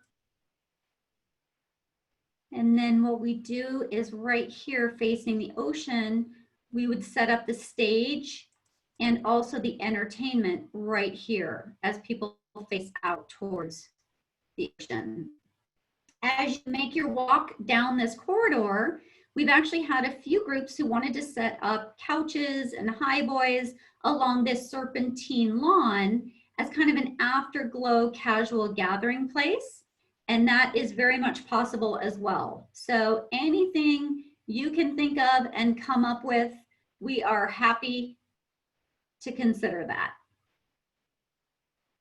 And then what we do is right here facing the ocean, we would set up the stage and also the entertainment right here as people face out towards the ocean. As you make your walk down this corridor, we've actually had a few groups who wanted to set up couches and highboys along this serpentine lawn as kind of an afterglow casual gathering place. And that is very much possible as well. So anything you can think of and come up with, we are happy to consider that.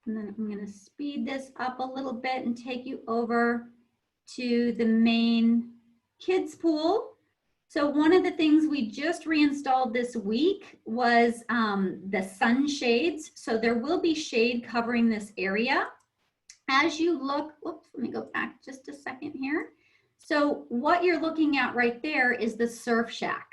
And then I'm going to speed this up a little bit and take you over to the main kids pool. So one of the things we just reinstalled this week was the sun shades. So there will be shade covering this area. As you look, whoops, let me go back just a second here. So what you're looking at right there is the surf shack.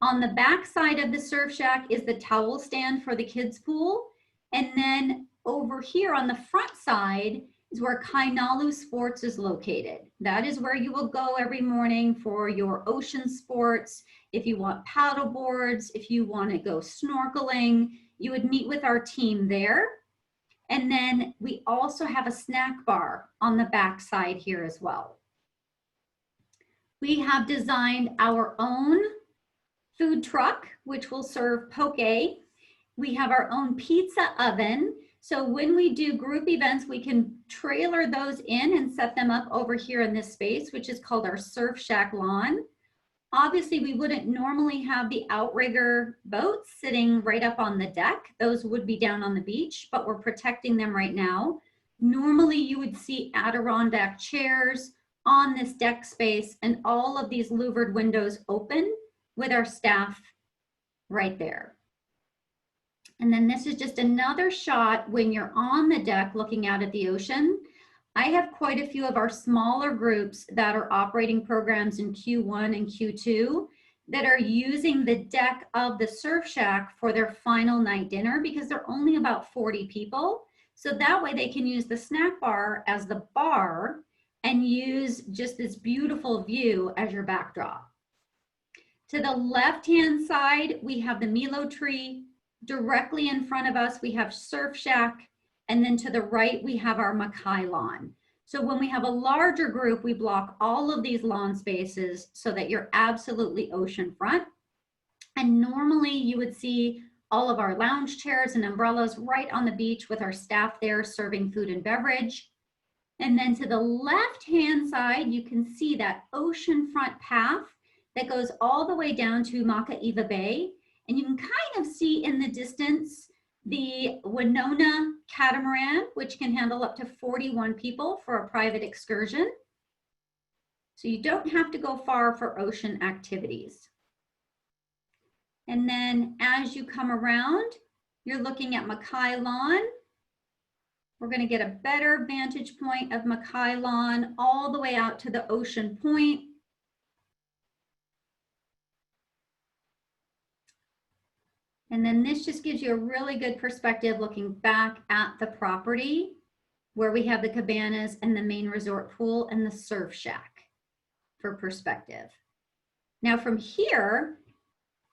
On the back side of the surf shack is the towel stand for the kids pool. And then over here on the front side is where Kainalu Sports is located. That is where you will go every morning for your ocean sports. If you want paddle boards, if you want to go snorkeling, you would meet with our team there. And then we also have a snack bar on the back side here as well. We have designed our own food truck, which will serve poke. We have our own pizza oven. So when we do group events, we can trailer those in and set them up over here in this space, which is called our Surf Shack lawn. Obviously, we wouldn't normally have the outrigger boats sitting right up on the deck. Those would be down on the beach, but we're protecting them right now. Normally, you would see Adirondack chairs on this deck space and all of these louvered windows open with our staff right there. And then this is just another shot when you're on the deck looking out at the ocean. I have quite a few of our smaller groups that are operating programs in Q1 and Q2 that are using the deck of the surf shack for their final night dinner because they're only about 40 people. So that way they can use the snack bar as the bar and use just this beautiful view as your backdrop. To the left-hand side, we have the Milo tree. Directly in front of us, we have surf shack. And then to the right, we have our Makai lawn. So when we have a larger group, we block all of these lawn spaces so that you're absolutely oceanfront. And normally you would see all of our lounge chairs and umbrellas right on the beach with our staff there serving food and beverage. And then to the left-hand side, you can see that oceanfront path that goes all the way down to Makaiva Bay. And you can kind of see in the distance the Winona catamaran, which can handle up to 41 people for a private excursion. So you don't have to go far for ocean activities. And then as you come around, you're looking at Makai Lawn. We're going to get a better vantage point of Makai Lawn all the way out to the ocean point. And then this just gives you a really good perspective looking back at the property where we have the cabanas and the main resort pool and the surf shack for perspective. Now from here,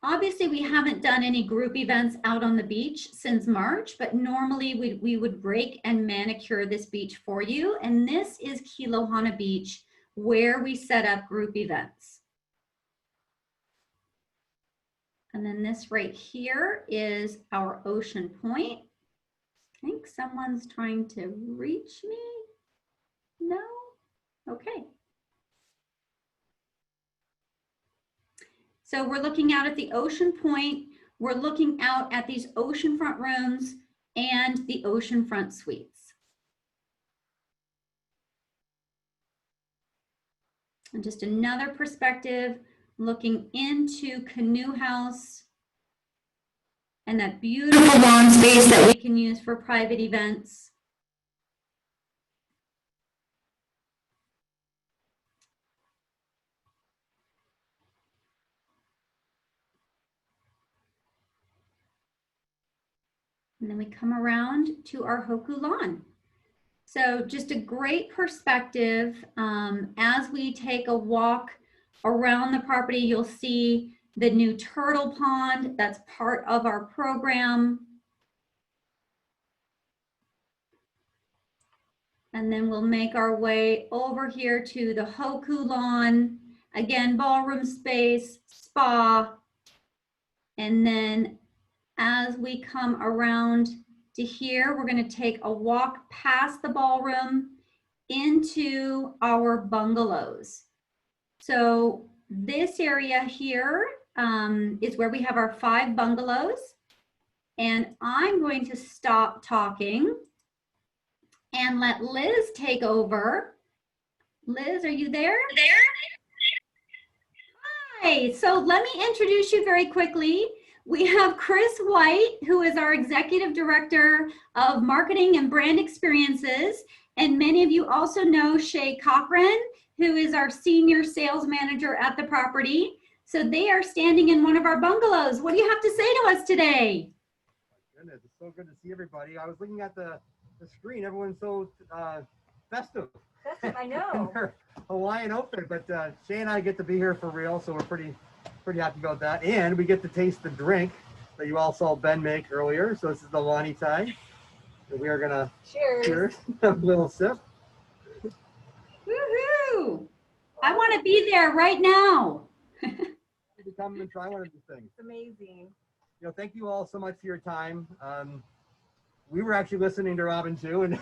obviously we haven't done any group events out on the beach since March, but normally we would rake and manicure this beach for you. And this is Kilohana Beach where we set up group events. And then this right here is our ocean point. I think someone's trying to reach me. No? Okay. So we're looking out at the ocean point. We're looking out at these oceanfront rooms and the oceanfront suites. And just another perspective looking into Canoe House and that beautiful lawn space that we can use for private events. And then we come around to our Hoku lawn. So just a great perspective. As we take a walk around the property, you'll see the new turtle pond. That's part of our program. And then we'll make our way over here to the Hoku lawn. Again, ballroom space, spa. And then as we come around to here, we're going to take a walk past the ballroom into our bungalows. So this area here is where we have our 5 bungalows. And I'm going to stop talking and let Liz take over. Liz, are you there? Hi, so let me introduce you very quickly. We have Chris White, who is our Executive Director of Marketing and Brand Experiences. And many of you also know Shay Cochran, who is our Senior Sales Manager at the property. So they are standing in one of our bungalows. What do you have to say to us today? Goodness, it's so good to see everybody. I was looking at the screen. Everyone's so festive. Festive, I know. Hawaiian outfit, but Shay and I get to be here for real, so we're pretty happy about that. And we get to taste the drink that you all saw Ben make earlier. So this is the Lani Tai. So we are gonna cheers. Have a little sip. Woohoo! I want to be there right now. Come and try one of these things. It's amazing. You know, thank you all so much for your time. We were actually listening to Robin too, and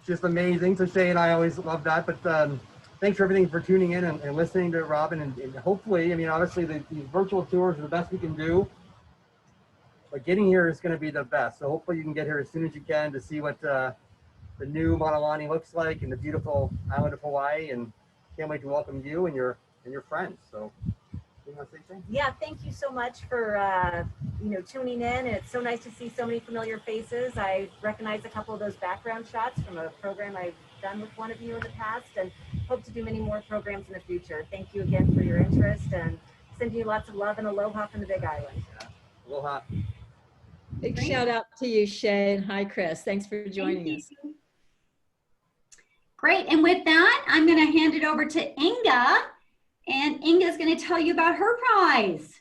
just amazing. So Shay and I always love that. But thanks for everything, for tuning in and listening to Robin. And hopefully, I mean, obviously these virtual tours are the best we can do. But getting here is going to be the best. So hopefully you can get here as soon as you can to see what the new Maunalani looks like and the beautiful island of Hawaii. And can't wait to welcome you and your friends. So. You want to say something? Yeah, thank you so much for tuning in. It's so nice to see so many familiar faces. I recognize a couple of those background shots from a program I've done with one of you in the past, and hope to do many more programs in the future. Thank you again for your interest, and send you lots of love and aloha from the Big Island. Yeah. Aloha. Big shout out to you, Shay, and hi, Chris. Thanks for joining us. Great, and with that, I'm going to hand it over to Inga. And Inga's going to tell you about her prize.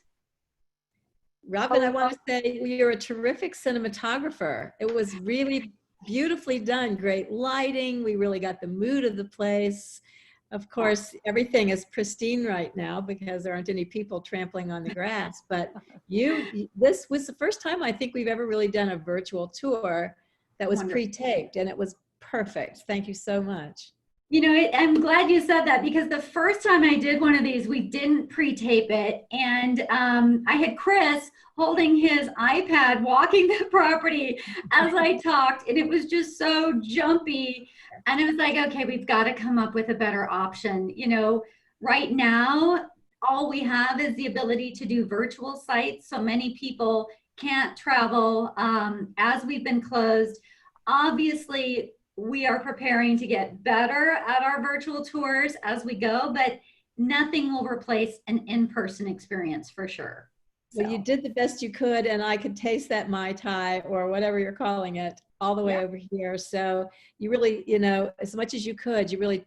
Robin, I want to say you're a terrific cinematographer. It was really beautifully done. Great lighting. We really got the mood of the place. Of course, everything is pristine right now because there aren't any people trampling on the grass. But this was the first time I think we've ever really done a virtual tour that was pre-taped, and it was perfect. Thank you so much. You know, I'm glad you said that, because the first time I did one of these, we didn't pre-tape it. And I had Chris holding his iPad, walking the property as I talked. And it was just so jumpy. And it was like, okay, we've got to come up with a better option. You know, right now, all we have is the ability to do virtual sites. So many people can't travel as we've been closed. Obviously, we are preparing to get better at our virtual tours as we go, but nothing will replace an in-person experience for sure. So. Well, you did the best you could, and I could taste that Mai Tai or whatever you're calling it all the way over here. So you really, you know, as much as you could, you really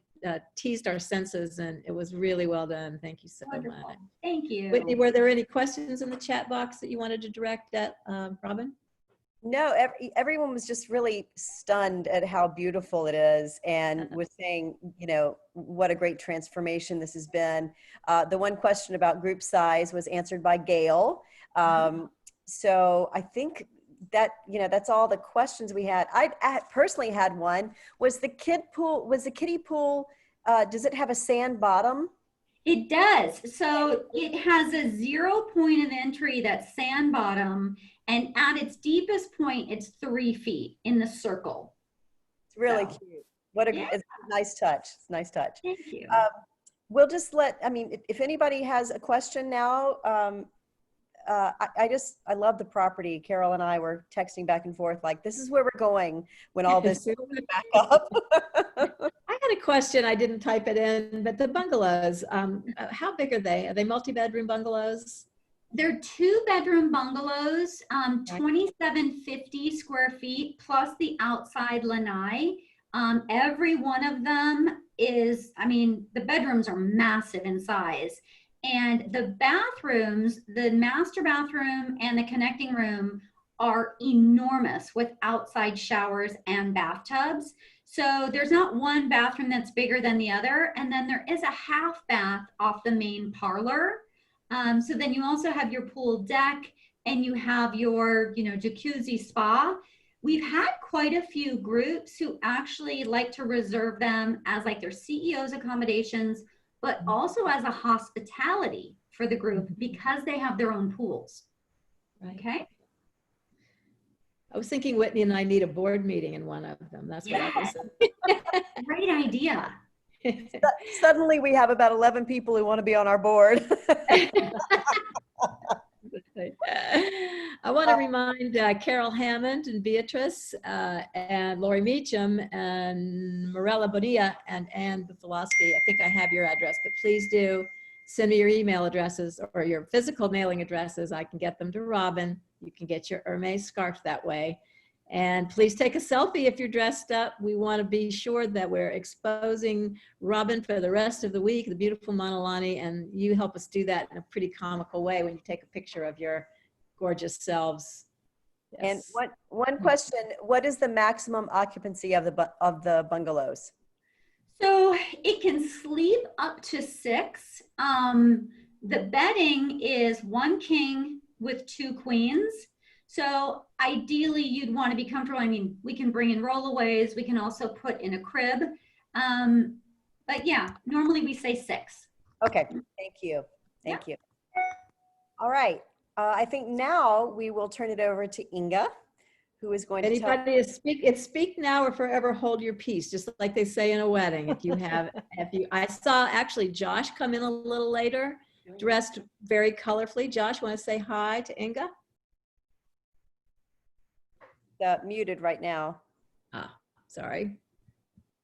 teased our senses, and it was really well done. Thank you so much. Thank you. Whitney, were there any questions in the chat box that you wanted to direct at Robin? No, everyone was just really stunned at how beautiful it is, and was saying, you know, what a great transformation this has been. The one question about group size was answered by Gail. So I think that, you know, that's all the questions we had. I personally had one. Was the kiddie pool, does it have a sand bottom? It does. So it has a 0 point of entry that's sand bottom. And at its deepest point, it's 3 feet in the circle. It's really cute. What a it's a nice touch. It's a nice touch. Thank you. We'll just I mean, if anybody has a question now, I love the property. Carol and I were texting back and forth, like, this is where we're going when all this is back up. I had a question. I didn't type it in, but the bungalows, how big are they? Are they multi-bedroom bungalows? They're 2-bedroom bungalows, 2750 square feet, plus the outside lanai. Every one of them is, I mean, the bedrooms are massive in size. And the bathrooms, the master bathroom and the connecting room are enormous with outside showers and bathtubs. So there's not one bathroom that's bigger than the other. And then there is a half bath off the main parlor. So then you also have your pool deck and you have your, you know, jacuzzi spa. We've had quite a few groups who actually like to reserve them as like their CEO's accommodations, but also as a hospitality for the group because they have their own pools. Right. Okay. I was thinking Whitney and I need a board meeting in one of them. That's what I was saying. Great idea. Suddenly we have about 11 people who want to be on our board. I want to remind Carol Hammond and Beatrice and Lori Meacham and Morella Bonilla and Ann Bufalowski. I think I have your address, but please do send me your email addresses or your physical mailing addresses. I can get them to Robin. You can get your Hermes scarf that way. And please take a selfie if you're dressed up. We want to be sure that we're exposing Robin for the rest of the week, the beautiful Mauna Lani, and you help us do that in a pretty comical way when you take a picture of your gorgeous selves. Yes. And one question, what is the maximum occupancy of the bungalows? So it can sleep up to 6. The bedding is 1 king with 2 queens. So ideally you'd want to be comfortable. I mean, we can bring in rollaways. We can also put in a crib. But yeah, normally we say 6. Okay, thank you. Thank you. All right. I think now we will turn it over to Inga, who is going to tell. Anybody is speak now or forever hold your peace, just like they say in a wedding. If you have, I saw actually Josh come in a little later, dressed very colorfully. Josh, want to say hi to Inga? Muted right now. Ah, sorry.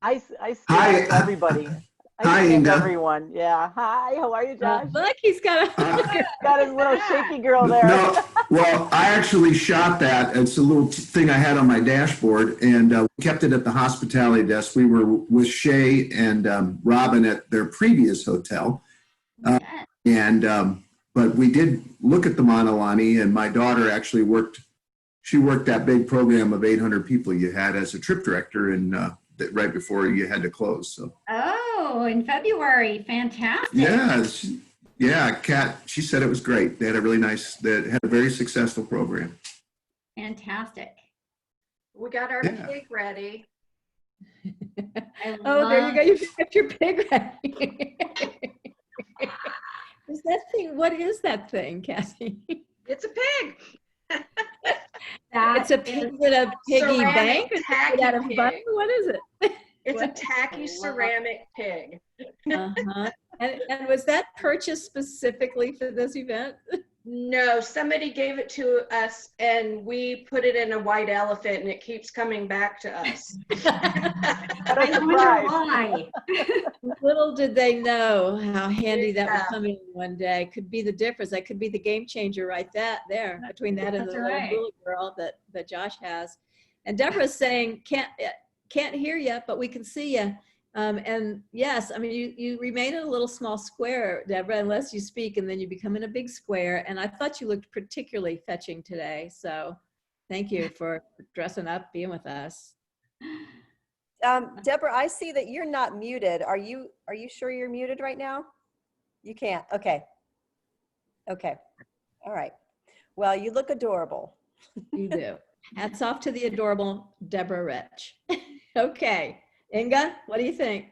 I Hi, everybody. Hi, Inga. Everyone. Yeah. Hi. How are you, Josh? Look, he's got got his little shaky girl there. No, well, I actually shot that. It's a little thing I had on my dashboard, and kept it at the hospitality desk. We were with Shay and Robin at their previous hotel, but we did look at the Mauna Lani, and my daughter actually worked. She worked that big program of 800 people you had as a trip director, and right before you had to close. So. Oh, in February, fantastic. Yeah, Kat, she said it was great. They had a really nice, they had a very successful program. Fantastic. We got our pig ready. Oh, there you go. You got your pig ready. Is that thing? What is that thing, Cassie? It's a pig. It's a pig with a piggy bank. Tacky Out of pig. butter? What is it? It's a tacky ceramic pig. Uh-huh. And was that purchased specifically for this event? No, somebody gave it to us and we put it in a white elephant and it keeps coming back to us. I wonder why. Little did they know how handy that would come in one day. Could be the difference. That could be the game changer right there between that and the little hula girl that Josh has. And Deborah's saying, can't hear you, but we can see you. And yes, I mean, you remain in a little small square, Deborah, unless you speak, and then you become in a big square. And I thought you looked particularly fetching today. So thank you for dressing up, being with us. Deborah, I see that you're not muted. Are you sure you're muted right now? You can't. Okay. Okay. All right. Well, you look adorable. You do. Hats off to the adorable Deborah Rich. Okay. Inga, what do you think?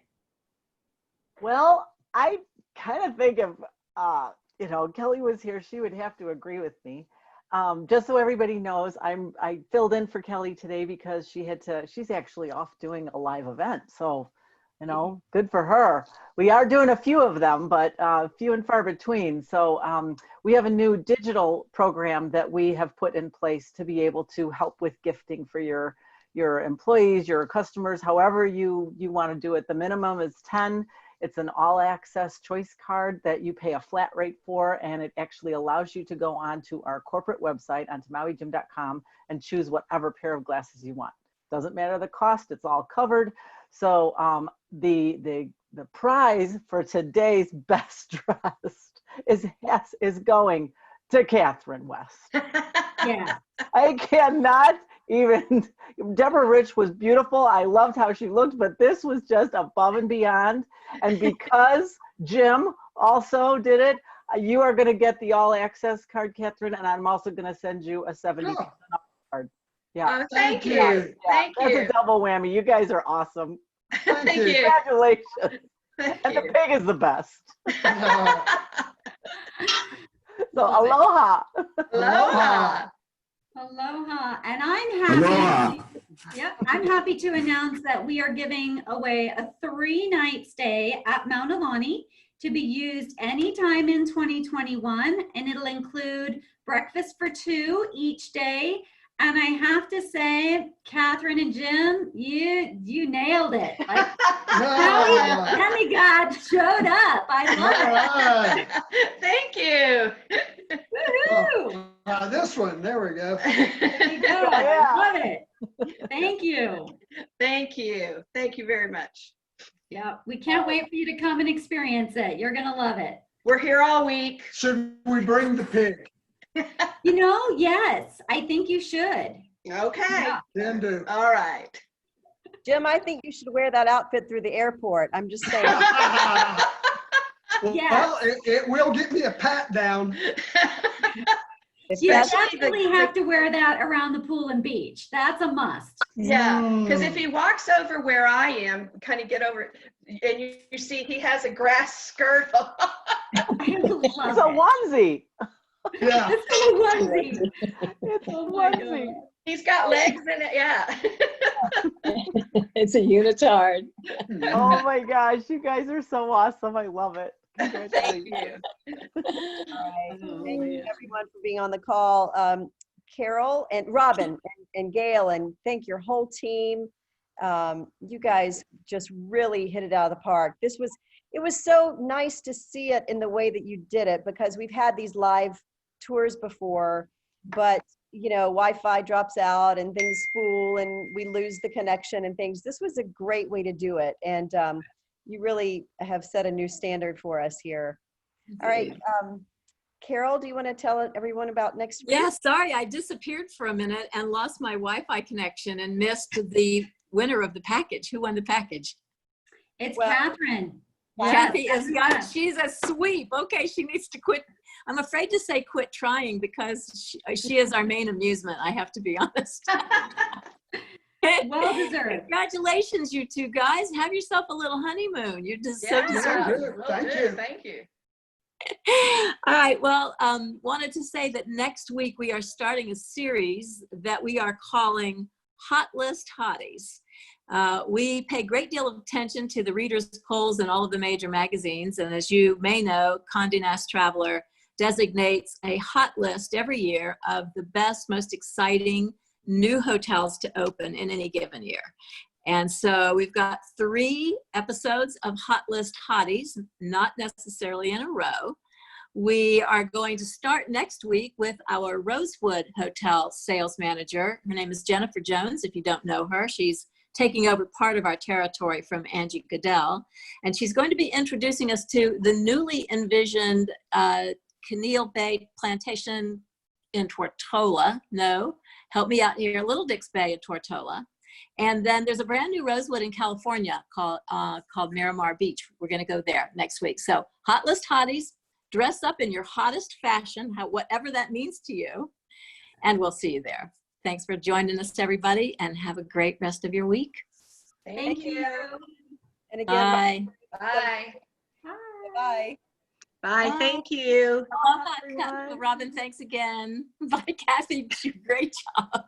Well, I kind of think of, Kelly was here, she would have to agree with me. Just so everybody knows, I filled in for Kelly today because she's actually off doing a live event. So, good for her. We are doing a few of them, but few and far between. So we have a new digital program that we have put in place to be able to help with gifting for your employees, your customers, however you want to do it. The minimum is 10. It's an all access choice card that you pay a flat rate for, and it actually allows you to go onto our corporate website, onto mauigym.com, and choose whatever pair of glasses you want. Doesn't matter the cost, it's all covered. So the prize for today's best dressed is going to Catherine West. Yeah. I cannot even. Deborah Rich was beautiful. I loved how she looked, but this was just above and beyond. And because Jim also did it, you are going to get the all access card, Catherine, and I'm also going to send you a 70% off card. Yeah. Thank you. Yeah. Thank That's you. a double whammy. You guys are awesome. Thank you. Congratulations. Thank And the you. pig is the best. So aloha. Aloha. Aloha. And I'm happy. Aloha. Yep, I'm happy to announce that we are giving away a 3-night stay at Maunalani to be used anytime in 2021, and it'll include breakfast for 2 each day. And I have to say, Catherine and Jim, you nailed it. Like, demigod showed up. I love it. Thank you. Woohoo! This one, there we go. There you go. I love it. Thank you. Thank you. Thank you very much. Yeah, we can't wait for you to come and experience it. You're gonna love it. We're here all week. Should we bring the pig? You know, yes, I think you should. Okay. Then do. All right. Jim, I think you should wear that outfit through the airport. I'm just saying. Well, it will get me a pat down. You definitely have to wear that around the pool and beach. That's a must. Yeah, because if he walks over where I am, kind of get over, and you see he has a grass skirt on. It's a onesie. Yeah. It's a onesie. It's a onesie. He's got legs in it, yeah. It's a unitard. Oh my gosh, you guys are so awesome. I love it. Thank you. All right. Thank you everyone for being on the call. Carol and Robin and Gail, and thank your whole team. You guys just really hit it out of the park. It was so nice to see it in the way that you did it, because we've had these live tours before, but you know, Wi-Fi drops out and things spool and we lose the connection and things. This was a great way to do it. And you really have set a new standard for us here. All right. Carol, do you want to tell everyone about next week? Yeah, sorry, I disappeared for a minute and lost my Wi-Fi connection and missed the winner of the package. Who won the package? It's Catherine. Kathy has got, she's a sweep. Okay, she needs to quit. I'm afraid to say quit trying because she is our main amusement. I have to be honest. Well deserved. Congratulations, you two guys. Have yourself a little honeymoon. You so deserve it. Thank you. Thank you. All right. Well, wanted to say that next week we are starting a series that we are calling Hot List Hotties. We pay a great deal of attention to the readers' polls in all of the major magazines. And as you may know, Condé Nast Traveler designates a hot list every year of the best, most exciting new hotels to open in any given year. And so we've got 3 episodes of Hot List Hotties, not necessarily in a row. We are going to start next week with our Rosewood Hotel sales manager. Her name is Jennifer Jones, if you don't know her. She's taking over part of our territory from Angie Goodell. And she's going to be introducing us to the newly envisioned Keneal Bay Plantation in Tortola. No, help me out here, Little Dix Bay in Tortola. And then there's a brand new Rosewood in California called Miramar Beach. We're going to go there next week. So Hot List Hotties, dress up in your hottest fashion, whatever that means to you, and we'll see you there. Thanks for joining us, everybody, and have a great rest of your week. Thank you. And again, Bye. Bye. Bye. Bye. Thank you. Robin, thanks again. Bye, Kathy. Great job.